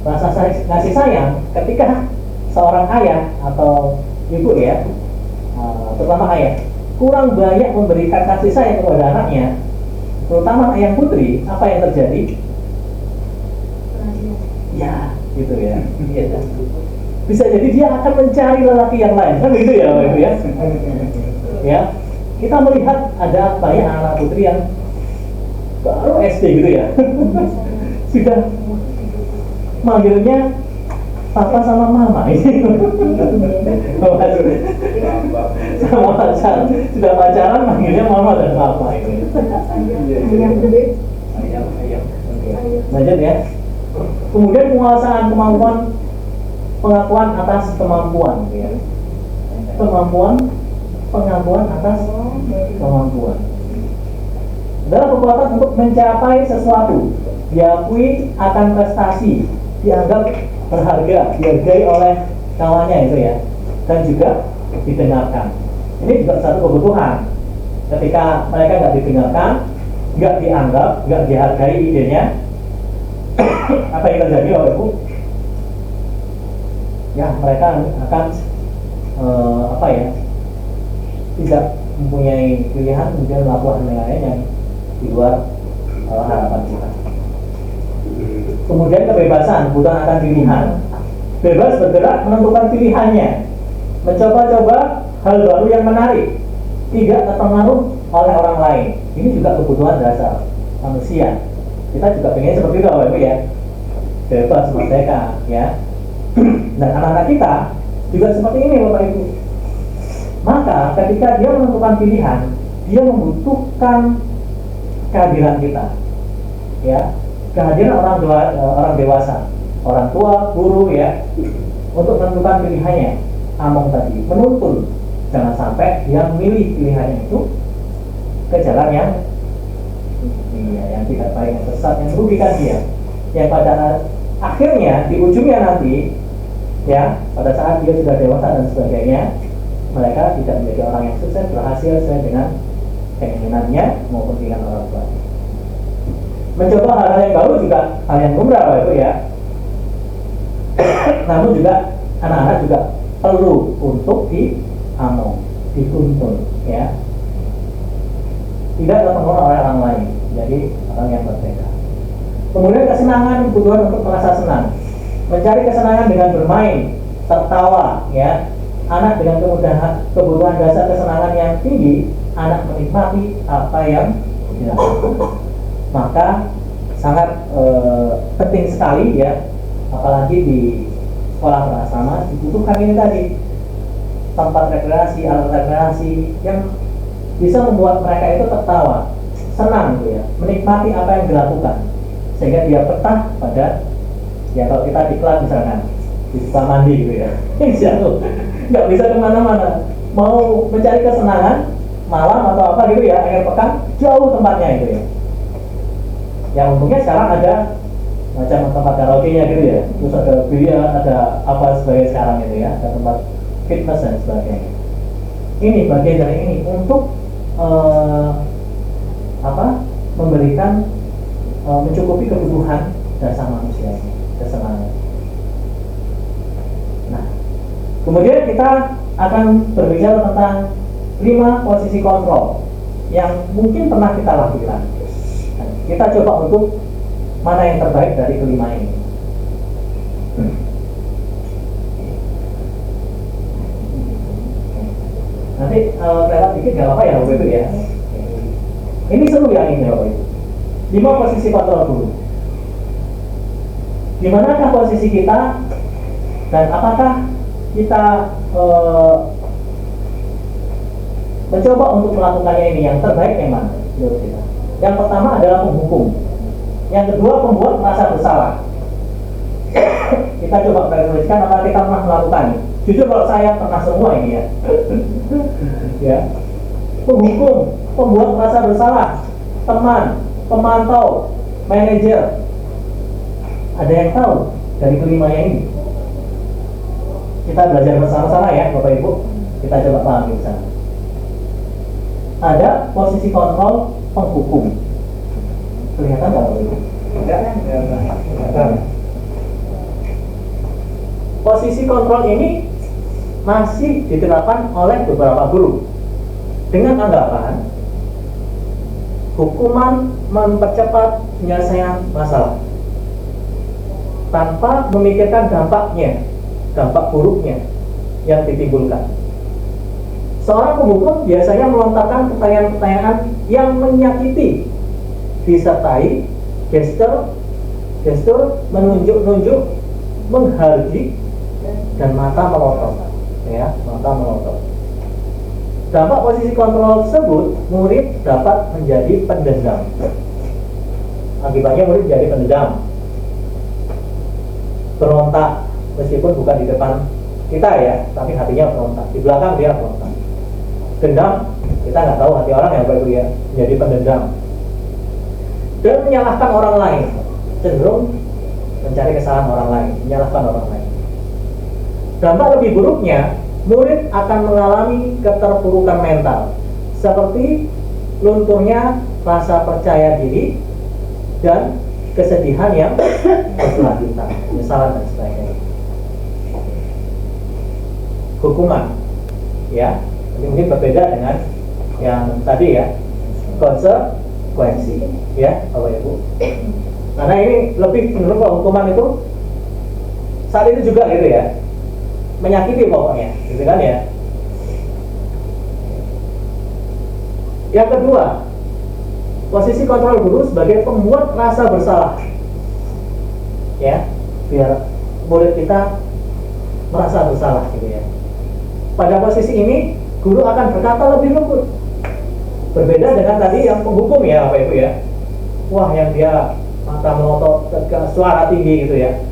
Rasa kasih sayang ketika seorang ayah atau ibu ya, terutama ayah, kurang banyak memberikan kasih sayang kepada anaknya, terutama yang putri, apa yang terjadi? Ya, gitu ya. Iya, bisa jadi dia akan mencari lelaki yang lain, kan begitu ya, Bapak Ibu ya? Ya, kita melihat ada banyak anak putri yang baru SD gitu ya, sudah manggilnya papa sama mama ini, sama pacar, sudah pacaran manggilnya mama dan papa ini. Ayam. Oke. Lanjut ya. Kemudian penguasaan pengakuan atas kemampuan, ya. Pengakuan atas kemampuan adalah kekuatan untuk mencapai sesuatu, diakui akan prestasi, dianggap berharga, dihargai oleh kawannya itu ya, dan juga didengarkan. Ini juga satu kebutuhan. Ketika mereka nggak didengarkan, nggak dianggap, nggak dihargai idenya, apa yang terjadi Bapak Ibu? Ya, mereka akan tidak mempunyai pilihan, kemudian melakukan lain yang di luar harapan kita. Kemudian kebebasan, bukan akan pilihan, bebas bergerak menentukan pilihannya, mencoba-coba hal baru yang menarik, tidak terpengaruh oleh orang lain. Ini juga kebutuhan dasar manusia. Kita juga pengen seperti itu Bapak Ibu ya, bebas merdeka ya. Dan anak-anak kita juga seperti ini Bapak Ibu. Maka ketika dia menentukan pilihan, dia membutuhkan kehadiran kita, ya, kehadiran orang dewasa, orang tua, guru, ya, untuk menentukan pilihannya. Among tadi menuntun, jangan sampai dia memilih pilihannya itu ke jalan yang tidak baik, yang sesat, yang merugikan dia. Yang pada akhirnya di ujungnya nanti, ya, pada saat dia sudah dewasa dan sebagainya, mereka tidak menjadi orang yang sukses, berhasil sesuai dengan keinginannya maupun dengan orang tua. Mencoba hal-hal yang baru juga hal yang lumrah Bapak Ibu ya. Namun juga anak-anak juga perlu untuk dituntun ya. Tidak terpengaruh oleh orang lain. Jadi orang yang berbeda. Kemudian kesenangan, kebutuhan untuk merasa senang. Mencari kesenangan dengan bermain, tertawa ya. Anak dengan kebutuhan dasar kesenangan yang tinggi, anak menikmati apa yang dilakukan. Maka sangat penting sekali ya, apalagi di sekolah berasrama dibutuhkan ini tadi, tempat rekreasi, alat rekreasi yang bisa membuat mereka itu tertawa, senang gitu ya, menikmati apa yang dilakukan, sehingga dia betah pada, ya kalau kita diklat misalkan di kamar mandi gitu ya, nggak bisa kemana-mana, mau mencari kesenangan malam atau apa gitu ya, akhir pekan jauh tempatnya itu ya. Yang untungnya sekarang ada macam tempat karaoke-nya gitu ya, terus ada biliar, ada apa sebagai sekarang gitu ya, ada tempat fitness dan sebagainya. Ini bagian dari ini untuk memberikan mencukupi kebutuhan dasar manusia ini, kesenangan. Nah, kemudian kita akan berbicara tentang 5 posisi kontrol yang mungkin pernah kita lakukan. Kita coba untuk mana yang terbaik dari kelima ini. Nanti lewat dikit nggak apa-apa ya Bapak Ibu ya. Ini seru yang ini Bapak Ibu. 5 posisi kontrol dulu. Di manakah posisi kita dan apakah kita mencoba untuk melakukannya ini, yang terbaik yang mana menurut kita? Yang pertama adalah penghukum. Yang kedua pembuat merasa bersalah. Kita coba refleksikan apakah kita pernah melakukannya. Jujur kalau saya pernah semua ini ya. Ya. Penghukum, pembuat merasa bersalah, teman, pemantau, manajer. Ada yang tahu dari kelimanya ini? Kita belajar bersama-sama ya Bapak Ibu. Kita coba pahami bersama. Ada posisi kontrol penghukum. Kelihatan nggak Bapak Ibu? Posisi kontrol ini masih diterapkan oleh beberapa guru dengan anggapan hukuman mempercepat penyelesaian masalah tanpa memikirkan dampaknya, dampak buruknya yang ditimbulkan. Seorang penghukum biasanya melontarkan pertanyaan-pertanyaan yang menyakiti, disertai gestur menunjuk-nunjuk, menghardik, dan mata melotot, ya, mata melotot. Dampak posisi kontrol tersebut, murid dapat menjadi pendendam. Akibatnya murid menjadi pendendam, berontak, meskipun bukan di depan kita ya, tapi hatinya berontak. Di belakang dia berontak. Dendam, kita nggak tahu hati orang ya, Bapak Ibu ya, menjadi pendendam. Dan menyalahkan orang lain, cenderung mencari kesalahan orang lain, menyalahkan orang lain. Dampak lebih buruknya, murid akan mengalami keterpurukan mental, seperti lunturnya rasa percaya diri dan kesedihan yang berkelanjutan, penyesalan dan sebagainya. Hukuman, ya, ini mungkin berbeda dengan yang tadi ya, konsekuensi, ya, Bapak Ibu. Karena ini lebih cenderung kalau hukuman itu saat itu juga gitu ya, menyakiti pokoknya, gitu kan ya. Yang kedua, posisi kontrol guru sebagai pembuat rasa bersalah, ya, biar murid kita merasa bersalah, gitu ya. Pada posisi ini, guru akan berkata lebih lembut, berbeda dengan tadi yang penghukum ya, Bapak Ibu ya. Wah, yang dia mata melotot, tegas, suara tinggi gitu ya.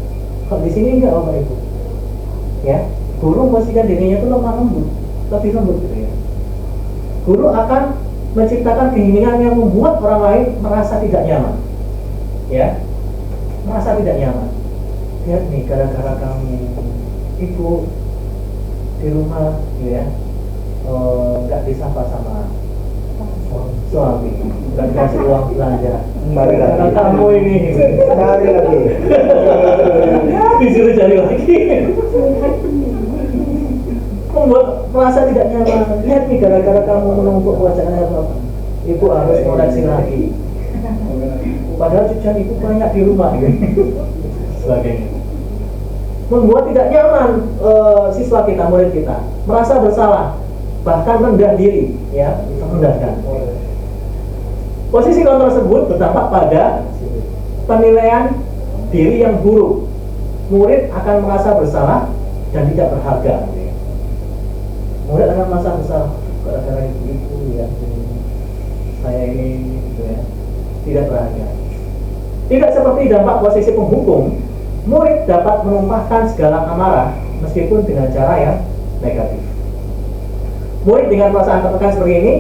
Kalau di sini enggak, Bapak Ibu. Ya, guru memastikan dirinya itu lemah lembut, lebih lembut gitu ya. Guru akan menciptakan keheningan yang membuat orang lain merasa tidak nyaman, ya, merasa tidak nyaman. Lihat nih, gara-gara kamu, ibu di rumah, gitu ya, nggak disapa sama suami, nggak dikasih uang belanja. Karena kamu ini, Cari lagi. disuruh cari lagi. Membuat merasa tidak nyaman. Lihat nih, gara-gara kamu menumpuk wacana apa, ibu harus koreksi lagi. Padahal cucian ibu banyak di rumah, gitu. Sebagainya. Membuat tidak nyaman siswa kita, murid kita, merasa bersalah, bahkan rendah diri, ya, merendahkan. Posisi kontrol tersebut berdampak pada penilaian diri yang buruk. Murid akan merasa bersalah dan tidak berharga. Murid akan merasa bersalah gara-gara itu ya, saya ini gitu ya, tidak berharga. Tidak seperti dampak posisi penghukum, murid dapat menumpahkan segala amarah meskipun dengan cara yang negatif. Murid dengan perasaan tertekan seperti ini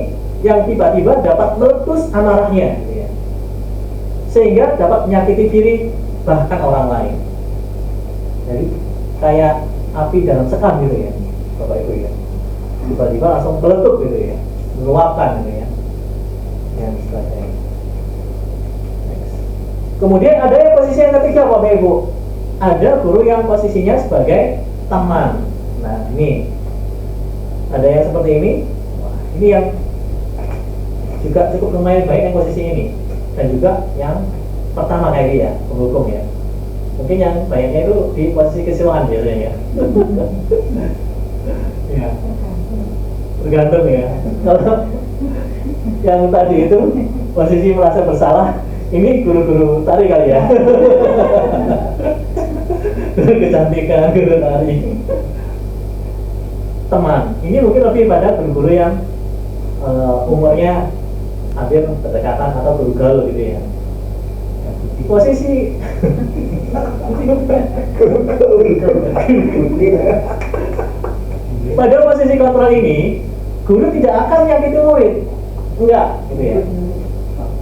yang tiba-tiba dapat meletus amarahnya, gitu ya, sehingga dapat menyakiti diri bahkan orang lain. Jadi kayak api dalam sekam gitu ya, Bapak Ibu ya, tiba-tiba langsung meletup gitu ya, meluapkan gitu ya, dan sebagainya. Kemudian ada yang posisi yang ketiga, Bapak Ibu, ada guru yang posisinya sebagai teman. Nah ini ada yang seperti ini. Wah, ini yang juga cukup lumayan baik yang posisi ini, dan juga yang pertama kayak dia, penghukum ya. Mungkin yang baiknya itu di posisi keseluruhan biasanya ya. Ya, tergantung ya. Kalau yang tadi itu posisi merasa bersalah, ini guru-guru tari kali ya. Guru kecantikan, guru tari. Teman, ini mungkin lebih pada guru-guru yang umurnya hampir berdekatan atau guru gaul gitu ya. Di posisi pada posisi kontrol ini, guru tidak akan menyakiti murid, enggak, gitu ya.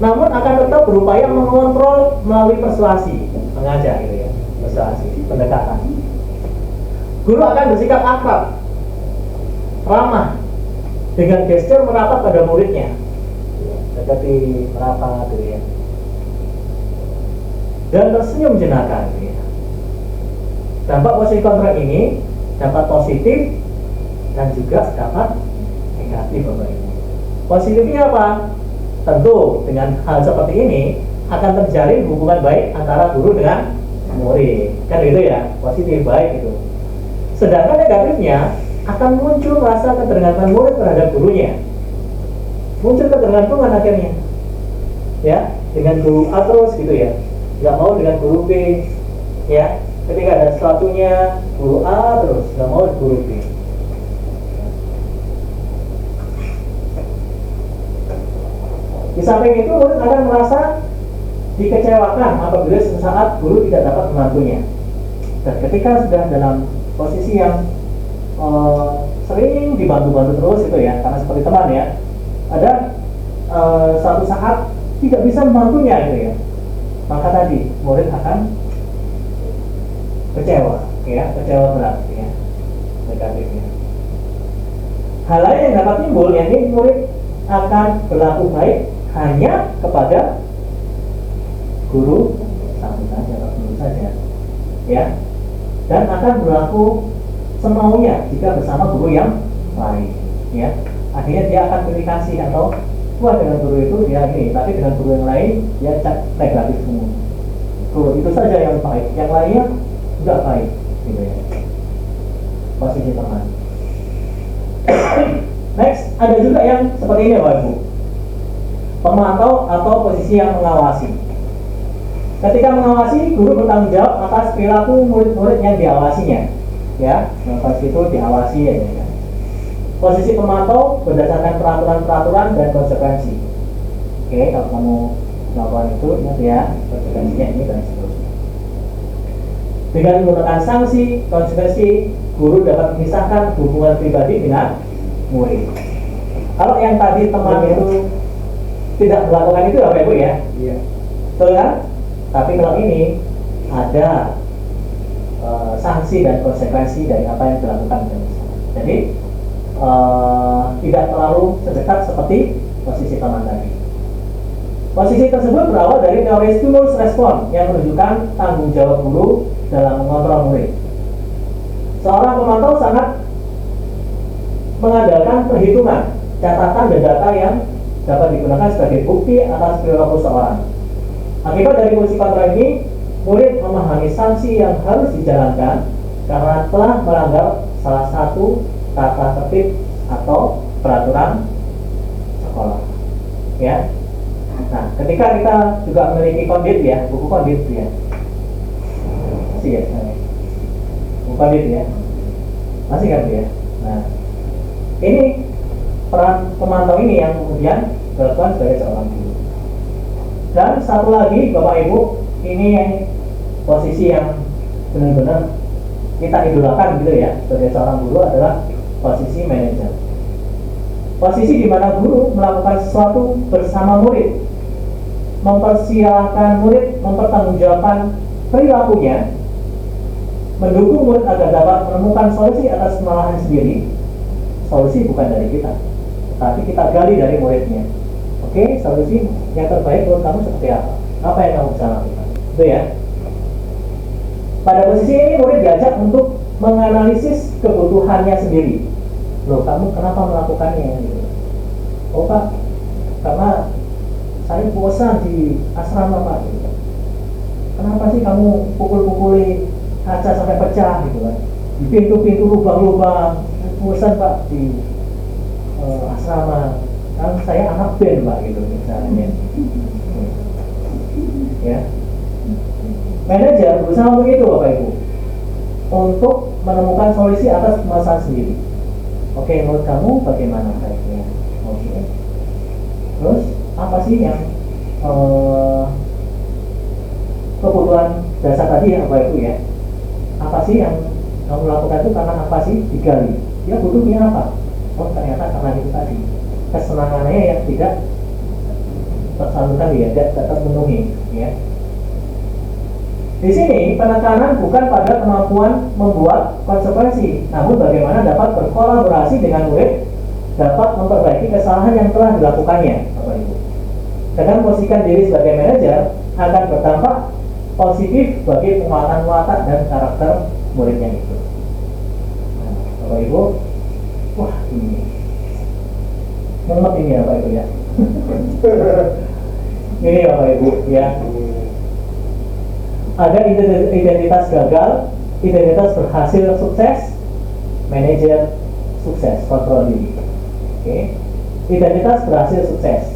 Namun akan tetap berupaya mengontrol melalui persuasi, mengajak gitu ya, persuasi, pendekatan. Guru akan bersikap akrab, ramah, dengan gestur merapat pada muridnya, seperti merapat gitu ya. dan tersenyum jenaka. Ya. Dampak posisi kontrak ini dapat positif dan juga dapat negatif, Bapak Ibu. Positifnya apa? Tentu dengan hal seperti ini akan terjalin hubungan baik antara guru dengan murid, kan gitu ya, positif, baik itu. Sedangkan negatifnya akan muncul rasa ketergantungan murid terhadap gurunya, muncul ketergantungan akhirnya, ya, dengan guru A terus gitu ya, nggak mau dengan guru B, ya, ketika ada sesuatunya guru A terus, nggak mau guru B. Di samping itu, murid akan merasa dikecewakan apabila sesaat guru tidak dapat membantunya. Dan ketika sudah dalam posisi yang sering dibantu-bantu terus itu ya, karena seperti teman ya, ada suatu saat tidak bisa membantunya gitu ya, maka tadi murid akan kecewa, ya, kecewa berat, ya, negatifnya. Hal lain yang dapat timbul, yakni murid akan berlaku baik hanya kepada guru satu saja atau guru saja, ya, dan akan berlaku semaunya jika bersama guru yang lain, ya. Akhirnya dia akan pilih kasih atau wah dengan guru itu dia ini, tapi dengan guru yang lain dia negatif semua. Guru itu saja yang baik, yang lainnya tidak baik, gitu ya. Posisi teman. Next, ada juga yang seperti ini, Bapak Ibu. Pemantau atau posisi yang mengawasi. Ketika mengawasi, guru bertanggung jawab atas perilaku murid-murid yang diawasinya. Ya, pas itu diawasi ya. Posisi pemantau berdasarkan peraturan-peraturan dan konsekuensi. Oke, kalau kamu melakukan itu, ingat ya, konsekuensinya ini dan seterusnya. Dengan menggunakan sanksi, konsekuensi, guru dapat memisahkan hubungan pribadi dengan murid. Kalau yang tadi teman itu tidak melakukan itu, Bapak Ibu ya, Iya. betul kan? Tapi kalau ini ada sanksi dan konsekuensi dari apa yang dilakukan. Jadi tidak terlalu sedekat seperti posisi teman tadi. Posisi tersebut berawal dari teori stimulus respon yang menunjukkan tanggung jawab guru dalam mengontrol murid. Seorang pemantau sangat mengandalkan perhitungan, catatan dan data yang dapat digunakan sebagai bukti atas perilaku seorang. Akibat dari posisi kontrol ini, murid memahami sanksi yang harus dijalankan karena telah melanggar salah satu tata tertib atau peraturan sekolah. Ya. Nah, ketika kita juga memiliki kondit ya, buku kondit ya, masih ya, buku kondit ya, masih kan ya. Nah, ini peran pemantau ini yang kemudian dilakukan sebagai seorang guru. Dan satu lagi, Bapak Ibu, ini yang posisi yang benar-benar kita idolakan gitu ya sebagai seorang guru adalah posisi manajer. Posisi di mana guru melakukan sesuatu bersama murid, mempersilahkan murid mempertanggungjawabkan perilakunya, mendukung murid agar dapat menemukan solusi atas kesalahan sendiri. Solusi bukan dari kita, tapi kita gali dari muridnya. Oke, solusi yang terbaik buat kamu seperti apa? Apa yang kamu bisa lakukan? Itu ya. Pada posisi ini murid diajak untuk menganalisis kebutuhannya sendiri. Loh, kamu kenapa melakukannya? Oh Pak, karena saya bosan di asrama Pak. Kenapa sih kamu pukul-pukuli kaca sampai pecah gitu kan? Di pintu-pintu lubang-lubang. Bosan Pak di asrama. Kan saya anak band Pak gitu misalnya. Ya. Manajer berusaha untuk itu Bapak Ibu, untuk menemukan solusi atas permasalahan sendiri. Oke, menurut kamu bagaimana baiknya? Oke. Terus apa sih yang kebutuhan dasar tadi ya Bapak Ibu ya? Apa sih yang kamu lakukan itu karena apa sih? Digali. Dia butuhnya apa? Oh ternyata karena itu tadi. Kesenangannya yang tidak tersalurkan ya, tidak terpenuhi ya. Di sini penekanan bukan pada kemampuan membuat konsekuensi, namun bagaimana dapat berkolaborasi dengan murid, dapat memperbaiki kesalahan yang telah dilakukannya, Bapak Ibu. Dengan posisikan diri sebagai manajer akan berdampak positif bagi penguatan watak dan karakter muridnya itu. Nah, Bapak Ibu, wah ini mumet ini ya Bapak Ibu ya. Ini Bapak Ibu ya. Ada identitas gagal, identitas berhasil sukses, manajer sukses, kontrol diri. Oke. Identitas berhasil sukses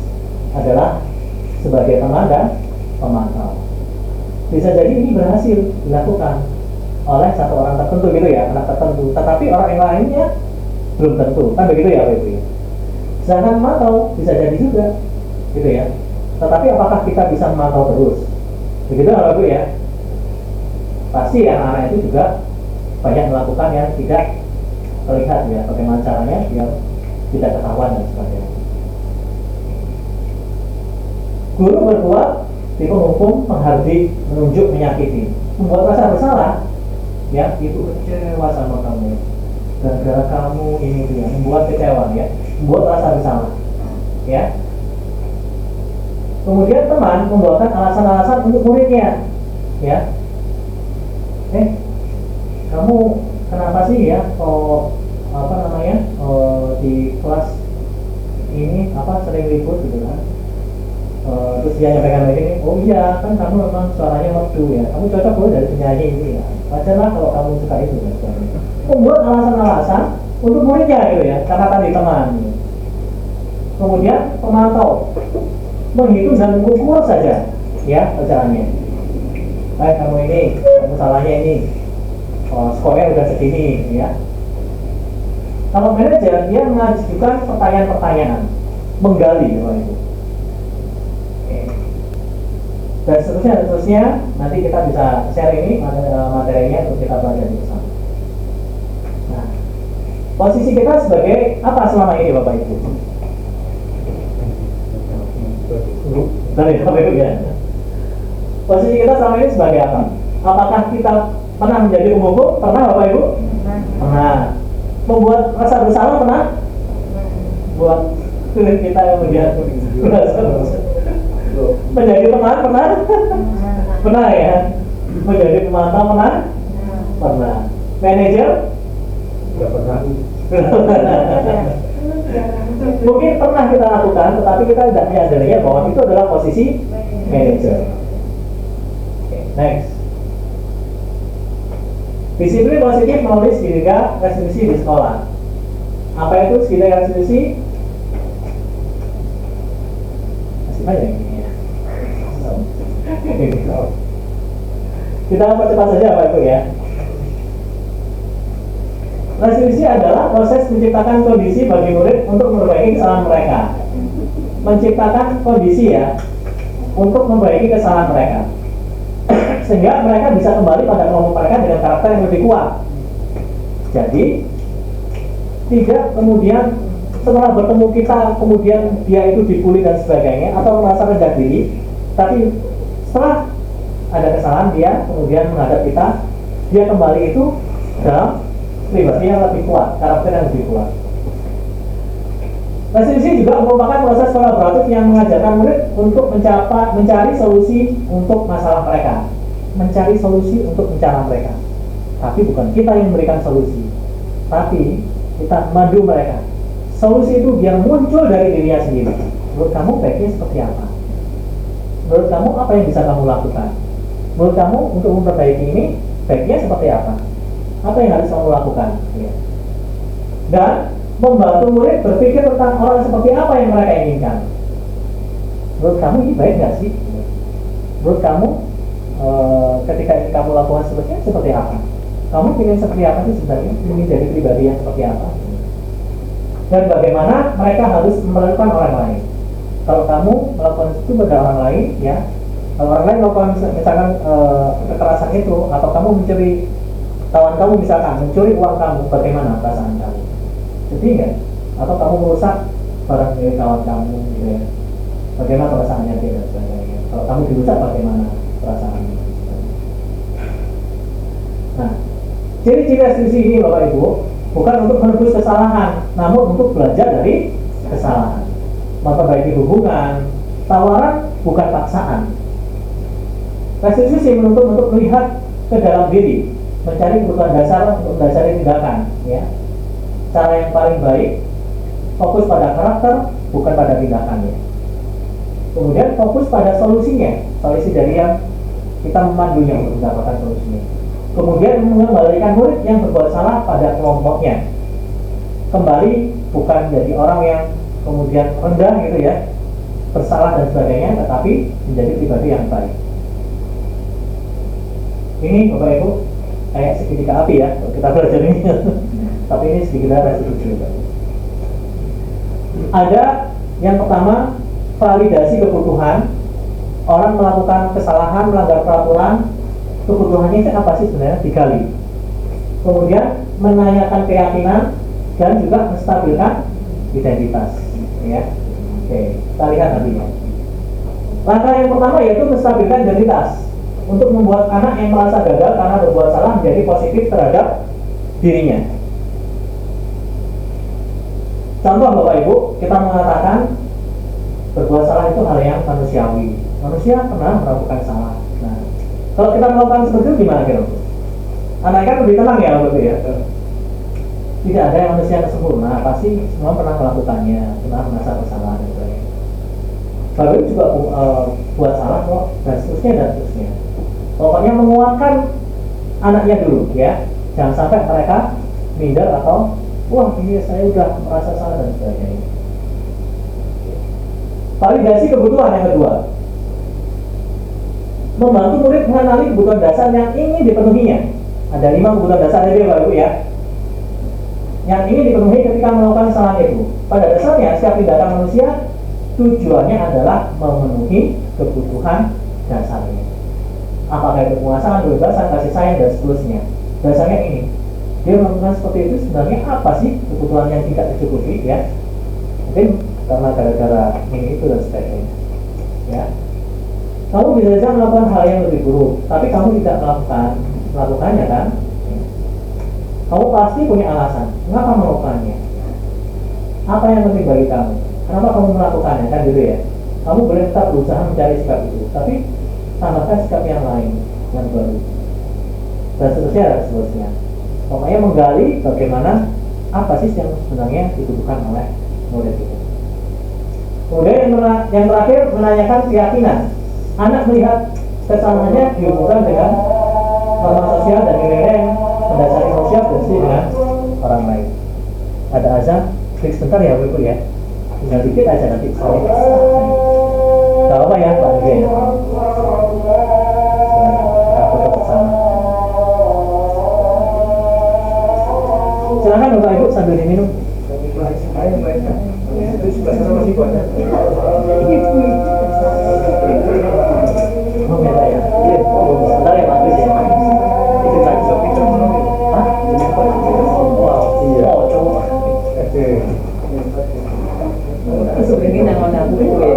adalah sebagai teman dan pemantau. Bisa jadi ini berhasil dilakukan oleh satu orang tertentu gitu ya, anak tertentu. Tetapi orang yang lainnya belum tentu, kan begitu ya Bapak Ibu ya. Sedangkan memantau bisa jadi juga, gitu ya. Tetapi apakah kita bisa memantau terus? Begitu Bapak Ibu ya. Pasti anak-anak itu juga banyak melakukan yang tidak terlihat ya, bagaimana caranya biar tidak ketahuan dan sebagainya. Guru berbuat di penghukum, menghardik, menunjuk, menyakiti, membuat rasa bersalah. Ya, ibu kecewa sama kamu, gara-gara kamu ini dia, membuat kecewa ya, membuat rasa bersalah. Ya. Kemudian teman membawakan alasan-alasan untuk muridnya. Ya. Kamu kenapa sih ya? Di kelas ini sering ribut gitu kan? Terus dia nyampaikan begini, oh iya kan kamu memang suaranya merdu ya, kamu cocok loh dari penyanyi ini ya, wajarlah kalau kamu suka itu kan. Membuat alasan-alasan untuk muridnya gitu ya, karena tadi teman. Kemudian pemantau menghitung dan mengukur saja ya caranya. Kamu ini, kamu salahnya ini, skornya udah segini ya. Kalau manajer dia mengajukan pertanyaan-pertanyaan, menggali Bapak Ibu. Dan seterusnya nanti kita bisa share ini materinya untuk kita pelajari bersama. Nah, posisi kita sebagai apa selama ini Bapak Ibu? Bapak Ibu ya. Posisi kita selama ini sebagai apa? Apakah kita pernah menjadi pemukul? Pernah Bapak Ibu? Pernah. Membuat rasa bersalah pernah? Buat kulit kita yang menjadi menjadi teman pernah? Pernah ya? Menjadi pemantau pernah? Pernah. Manajer? Tidak pernah. Mungkin pernah kita lakukan, tetapi kita tidak menyadarinya bahwa itu adalah posisi manajer. Next. Disiplin positif menulis segitiga resolusi di sekolah. Apa itu segitiga resolusi? Masih banyak ini ya. Kita percepat saja Pak Ibu ya. Resolusi adalah proses menciptakan kondisi bagi murid untuk memperbaiki kesalahan mereka. Menciptakan kondisi ya untuk memperbaiki kesalahan mereka, sehingga mereka bisa kembali pada kelompok mereka dengan karakter yang lebih kuat. Jadi tidak kemudian setelah bertemu kita kemudian dia itu dibully dan sebagainya atau merasa rendah diri, tapi setelah ada kesalahan dia kemudian menghadap kita, dia kembali itu dalam pribadi yang lebih kuat, karakter yang lebih kuat. Resolusi juga merupakan proses kolaboratif yang mengajarkan murid untuk mencari solusi untuk masalah mereka, mencari solusi untuk bencana mereka. Tapi bukan kita yang memberikan solusi, tapi kita memandu mereka. Solusi itu biar muncul dari dirinya sendiri. Menurut kamu baiknya seperti apa? Menurut kamu apa yang bisa kamu lakukan? Menurut kamu untuk memperbaiki ini baiknya seperti apa? Apa yang harus kamu lakukan? Ya. Dan membantu murid berpikir tentang orang seperti apa yang mereka inginkan. Menurut kamu ini baik nggak sih? Menurut kamu ketika ini kamu lakukan seperti apa? Kamu ingin seperti apa sih sebenarnya? Ingin jadi pribadi yang seperti apa? Dan bagaimana mereka harus melakukan orang lain? Kalau kamu melakukan itu pada orang lain, ya, kalau orang lain melakukan misalkan kekerasan itu, atau kamu mencuri kawan kamu misalkan mencuri uang kamu, bagaimana perasaan kamu? Sedih nggak? Atau kamu merusak barang milik kawan kamu, gitu ya? Bagaimana perasaannya dia dan sebagainya? Kalau kamu dirusak, bagaimana perasaannya? Nah, ciri-ciri resolusi ini Bapak Ibu bukan untuk menebus kesalahan, namun untuk belajar dari kesalahan, memperbaiki hubungan. Tawaran bukan paksaan. Restitusi menuntut untuk melihat ke dalam diri, mencari kebutuhan dasar untuk mendasari tindakan, ya. Cara yang paling baik fokus pada karakter, bukan pada tindakannya. Kemudian fokus pada solusinya, solusi dari yang kita memandunya untuk mendapatkan solusinya. Kemudian mengembalikan murid yang berbuat salah pada kelompoknya. Kembali bukan jadi orang yang kemudian rendah gitu ya, bersalah dan sebagainya, tetapi menjadi pribadi yang baik. Ini Bapak Ibu kayak segitiga api ya, kita belajar ini. Tapi ini segitiga restitusi. Ada yang pertama, validasi kebutuhan. Orang melakukan kesalahan, melanggar peraturan, kebutuhannya itu apa sih sebenarnya, digali. Kemudian menanyakan keyakinan dan juga menstabilkan identitas, ya. Oke, kita lihat nanti ya. Langkah yang pertama yaitu menstabilkan identitas, untuk membuat anak yang merasa gagal karena berbuat salah menjadi positif terhadap dirinya. Contoh Bapak Ibu, kita mengatakan berbuat salah itu hal yang manusiawi. Manusia pernah melakukan salah. Nah, kalau kita melakukan seperti itu gimana kira? Anak kan lebih tenang ya Bapak ya. Tidak ada yang manusia yang sempurna, pasti semua pernah melakukannya, pernah merasa bersalah dan sebagainya. Bapak juga buat salah kok, dan seterusnya. Pokoknya menguatkan anaknya dulu ya, jangan sampai mereka minder atau wah ini saya udah merasa salah dan sebagainya. Validasi kebutuhan yang kedua, membantu murid mengenali kebutuhan dasar yang ingin dipenuhinya. Ada 5 kebutuhan dasar tadi Bapak Ibu ya, yang ingin dipenuhi ketika melakukan kesalahan itu. Pada dasarnya setiap tindakan manusia tujuannya adalah memenuhi kebutuhan dasarnya. Apakah itu penguasaan, kebebasan, kasih sayang dan seterusnya. Dasarnya ini, dia melakukan seperti itu sebenarnya apa sih kebutuhan yang tidak tercukupi ya? Mungkin karena gara-gara ini itu dan sebagainya. Ya, kamu bisa saja melakukan hal yang lebih buruk, tapi kamu tidak melakukannya kan? Kamu pasti punya alasan. Mengapa melakukannya? Apa yang penting bagi kamu? Kenapa kamu melakukannya kan gitu ya? Kamu boleh tetap berusaha mencari sikap itu, tapi tambahkan sikap yang lain, yang baru, dan seterusnya. Pokoknya menggali bagaimana apa sih yang sebenarnya dibutuhkan oleh murid itu. Kemudian yang terakhir menanyakan keyakinan. Anak melihat kesalahannya dihubungkan dengan norma sosial dan nilai-nilai yang mendasari manusia bersih dengan orang lain. Ada azan, klik sebentar ya Bapak ya. Tinggal dikit aja nanti saya. Gak apa ya Pak Nge. Aku tetap sama. Silakan Bapak Ibu sambil diminum. Oh ya ya. Sebentar ya Pak ya. Itu tadi sopi terus. Hah? Wow, iya. Oh, coba. Sebenarnya nama aku itu ya.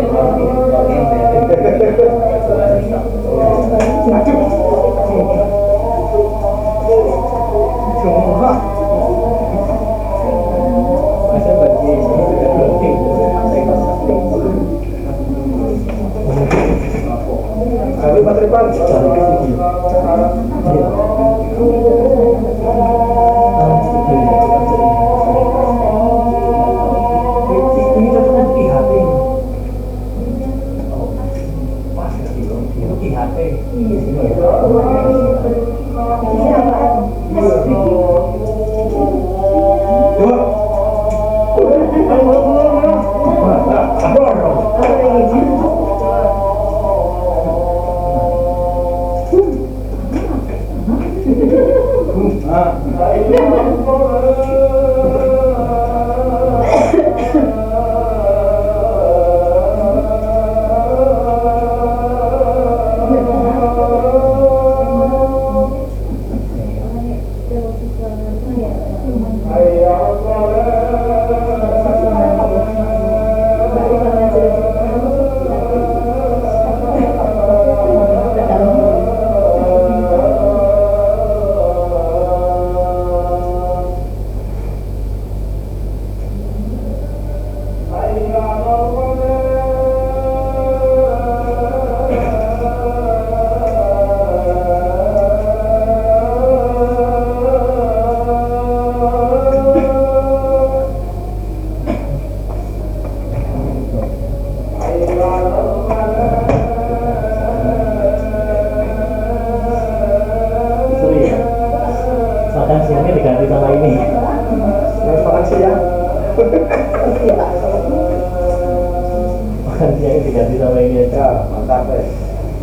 makan siangnya diganti sama ini aja. Ya, mantap ya.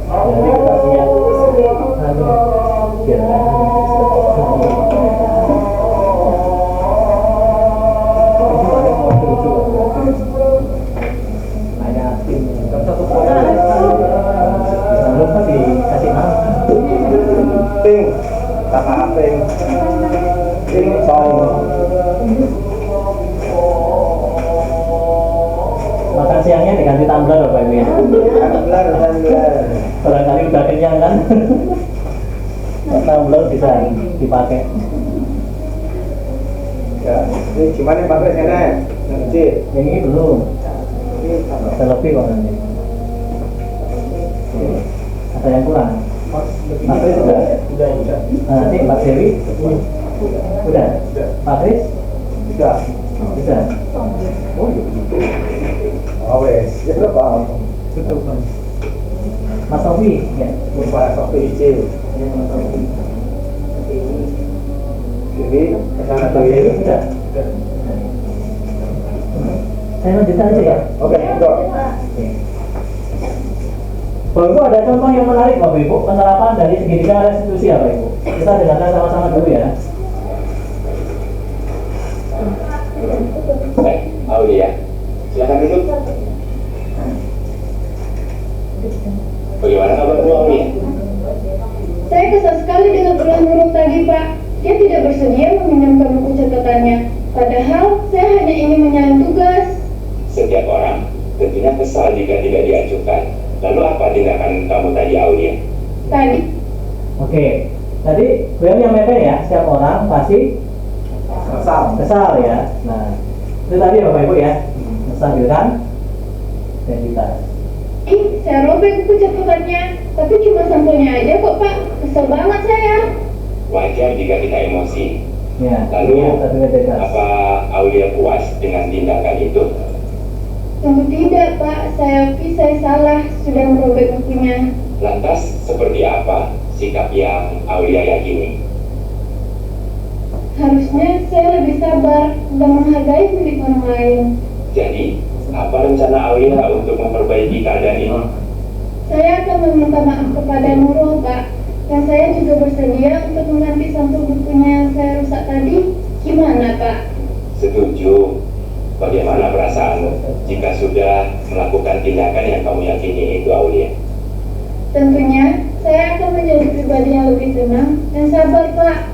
Jadi kita punya biar ada tim jangan lupa dikasih nama Ting, sama aping. Ting song. makan siangnya diganti tumbler Bapak Ibu ya. Benar. Barangkali udah kenyang kan. Tumbler bisa dipakai. Ya, ini gimana pakai sana? Nanti. Yang ini belum. Ini apa? Ada lebih kok nanti. Ada yang kurang. Mas Kris sudah. Udah. Nah, nanti Mbak Dewi. Udah. Pak Kris Udah. sudah. Oh, iya. Oh, wes. Ya, paham. Tutup, Bang. Mas Sofi ya. Lupa sopi hijau. Jadi, kesana tuh ya. Sudah. Saya lanjutkan aja ya. Oke, udah. Bapak Ibu ada contoh yang menarik Bapak Ibu penerapan dari segitiga restitusi ya Bapak Ibu. Kita dengarkan sama-sama dulu ya. Baik, Aulia, silakan duduk. Bagaimana kabarmu Aulia? Saya kesal sekali dengan ulang huruf tadi, Pak. Dia tidak bersedia meminjamkan buku catatannya. Padahal saya hanya ingin menyalin tugas. Setiap orang tentunya kesal jika tidak diajukan. Lalu apa tindakan kamu tadi Aulia? Tadi, Oke. Tadi beliau menyampaikan ya, setiap orang pasti kesal ya. Nah, itu tadi ya Bapak Ibu ya. Kesal gitu kan? Identitas. saya robek buku catatannya. Tapi cuma sampulnya aja kok, Pak. Kesel banget saya. Wajar jika kita emosi. Ya. Lalu ya, satu identitas. apa Aulia puas dengan tindakan itu? Sungguh tidak, Pak. Saya salah sudah merobek bukunya. Lantas seperti apa sikap yang Aulia yakini? Harusnya saya lebih sabar dan menghargai milik orang lain. Jadi, apa rencana Aulia untuk memperbaiki keadaan ini? Saya akan meminta maaf kepada Nurul, Pak. Dan saya juga bersedia untuk mengganti sampul bukunya yang saya rusak tadi. Gimana, Pak? Setuju. Bagaimana perasaanmu jika sudah melakukan tindakan yang kamu yakini itu Aulia? Tentunya saya akan menjadi pribadi yang lebih tenang dan sabar, Pak.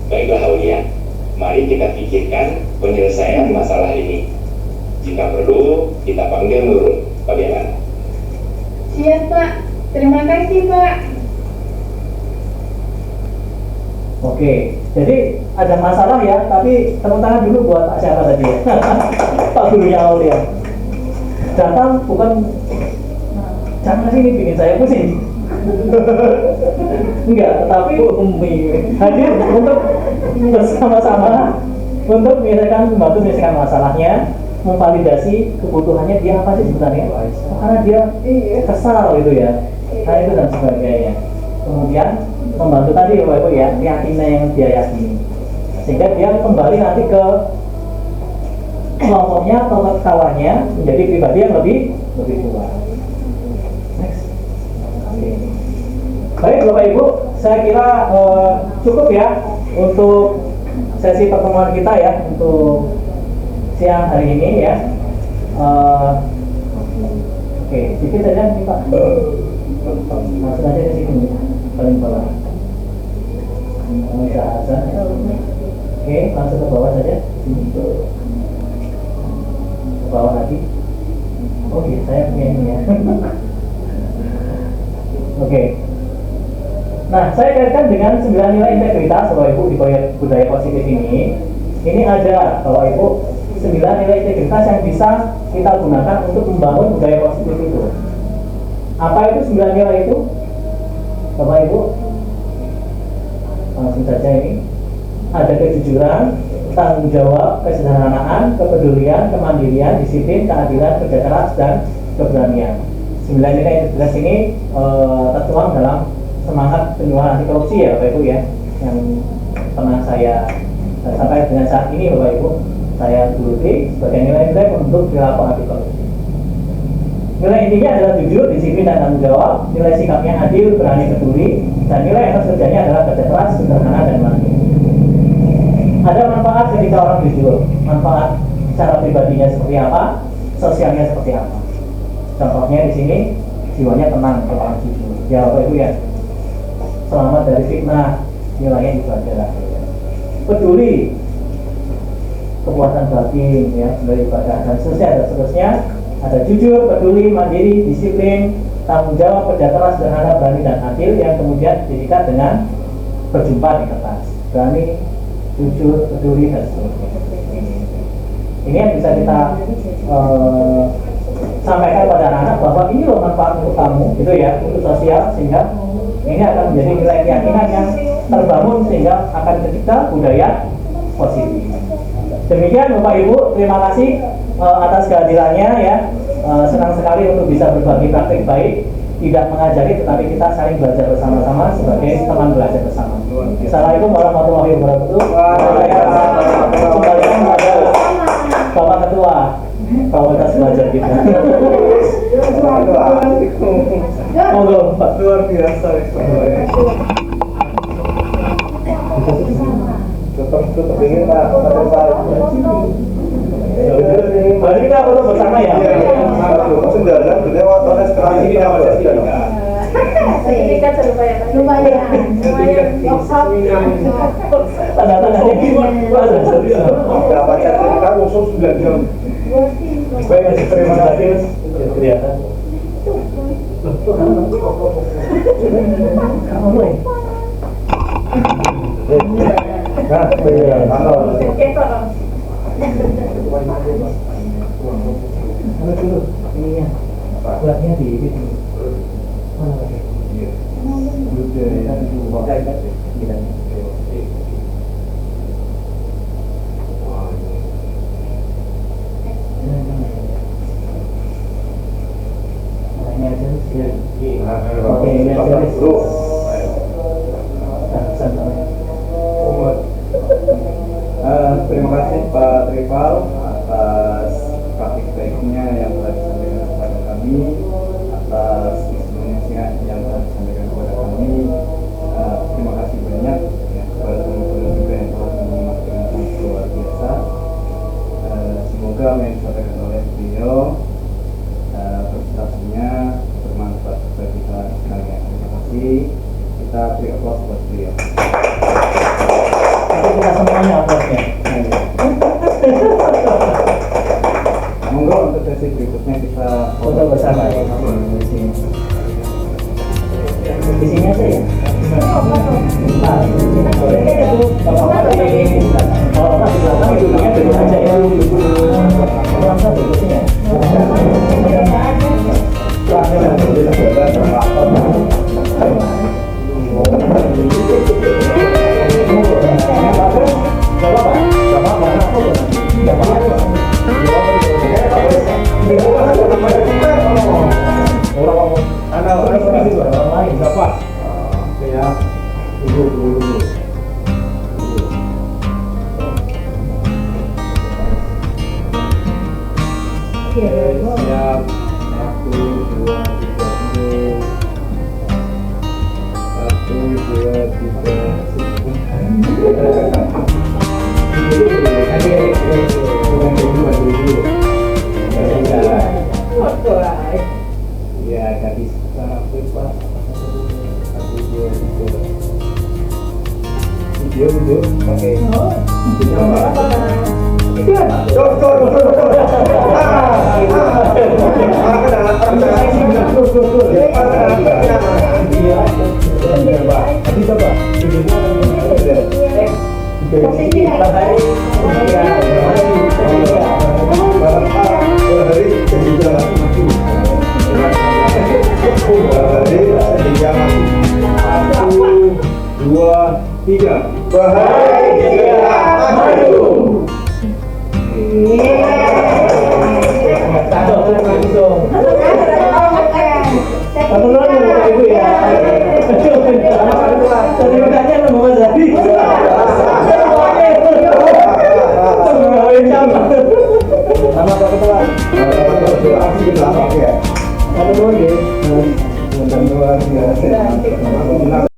Baiklah Aulia, mari kita pikirkan penyelesaian masalah ini. Jika perlu, kita panggil Nurul. Bagaimana? Siap, Pak. Terima kasih, Pak. Oke, jadi ada masalah ya, tapi tepuk tangan dulu buat Pak siapa tadi ya? Pak gurunya Aulia. Datang bukan jangan sini bikin saya pusing. Enggak, tetapi hadir untuk bersama-sama untuk membantu menyelesaikan masalahnya, memvalidasi kebutuhannya dia apa sih sebenarnya. Oh, karena dia kesal gitu ya. Nah itu dan sebagainya. Kemudian membantu tadi Bapak Ibu ya, keyakinan yang dia yakini, sehingga dia kembali nanti ke kelompoknya atau ke kawannya menjadi pribadi yang lebih kuat. Next. Oke. Baik Bapak Ibu, saya kira cukup ya untuk sesi pertemuan kita ya untuk siang hari ini ya. Oke, sedikit saja nih Pak. Langsung aja ke sini paling bawah. Bisa azan. Oke, langsung ke bawah saja. Sini. Ke bawah lagi. Oh iya, saya punya ini ya. Oke. Nah, saya kaitkan dengan 9 nilai integritas Bapak Ibu di budaya positif ini. Ini ada Bapak Ibu 9 nilai integritas yang bisa kita gunakan untuk membangun budaya positif itu. Apa itu 9 nilai itu? Bapak Ibu, langsung saja ini. Ada kejujuran, tanggung jawab, kesederhanaan, kepedulian, kemandirian, disiplin, keadilan, kerja keras, dan keberanian. 9 nilai integritas ini tertuang dalam semangat penyuluhan anti korupsi ya Bapak Ibu ya, yang pernah saya sampai dengan saat ini Bapak Ibu saya geluti sebagai nilai-nilai untuk perilaku anti korupsi. Nilai intinya adalah jujur, disiplin, dan tanggung jawab. Nilai sikapnya adil, berani, peduli. Dan nilai etos kerjanya adalah kerja keras, sederhana, dan mandiri. Ada manfaat ketika orang jujur. Manfaat secara pribadinya seperti apa, sosialnya seperti apa. Contohnya di sini, jiwanya tenang kalau orang jujur. Ya Bapak Ibu ya, selamat dari fitnah, nilainya itu adalah peduli, kepuasan batin, ya, daripada dan seterusnya. Ada jujur, peduli, mandiri, disiplin, tanggung jawab, kerja keras, sederhana, berani, dan adil, yang kemudian diikat dengan berjumpa di kertas. Berani, jujur, peduli, dan seterusnya. Ini yang bisa kita sampaikan pada anak-anak bahwa ini loh manfaat untuk kamu, gitu ya, untuk sosial, sehingga ini akan menjadi nilai keyakinan yang terbangun sehingga akan tercipta budaya positif. Demikian Bapak Ibu, terima kasih atas kehadirannya ya. Senang sekali untuk bisa berbagi praktik baik, tidak mengajari tetapi kita saling belajar bersama-sama sebagai teman belajar bersama. Assalamualaikum warahmatullahi wabarakatuh. Saya kembalikan kepada Bapak Ketua Komunitas Belajar kita. Monggo Pak. Luar biasa. Tutup ingin Pak. Berarti kita foto bersama ya? Sembilan lewat tes terakhir ini apa sih? Sertifikat serupa ya Pak? Lumayan. Tanda-tandanya gimana? Dapat sertifikat khusus 9 jam. Baik, terima kasih. Kelihatan. Nah, ini ya, buatnya di itu. Mana lagi? Oke, ini aja. Terima kasih Pak Rival atas praktik baiknya yang telah disampaikan kepada kami, atas instrumennya yang telah disampaikan kepada kami. Terima kasih banyak ya, kepada teman-teman juga yang telah menyimak dengan sangat luar biasa. Semoga apa yang disampaikan oleh beliau presentasinya bermanfaat bagi kita sekalian. Terima kasih. Kita beri aplaus buat beliau. Kita semuanya aplausnya. Monggo untuk sesi berikutnya kita Foto bersama ya. Di sini aja ya. Nah, boleh itu bapak-bapak di belakang duduknya duduk aja ya. Langsung duduk sini. Siap. 1, 2, 3. Ya, gadis Pak. 1, 2, 3. Video. Oke. Nama Pak Ketua. Ada lagi. Dan luar biasa.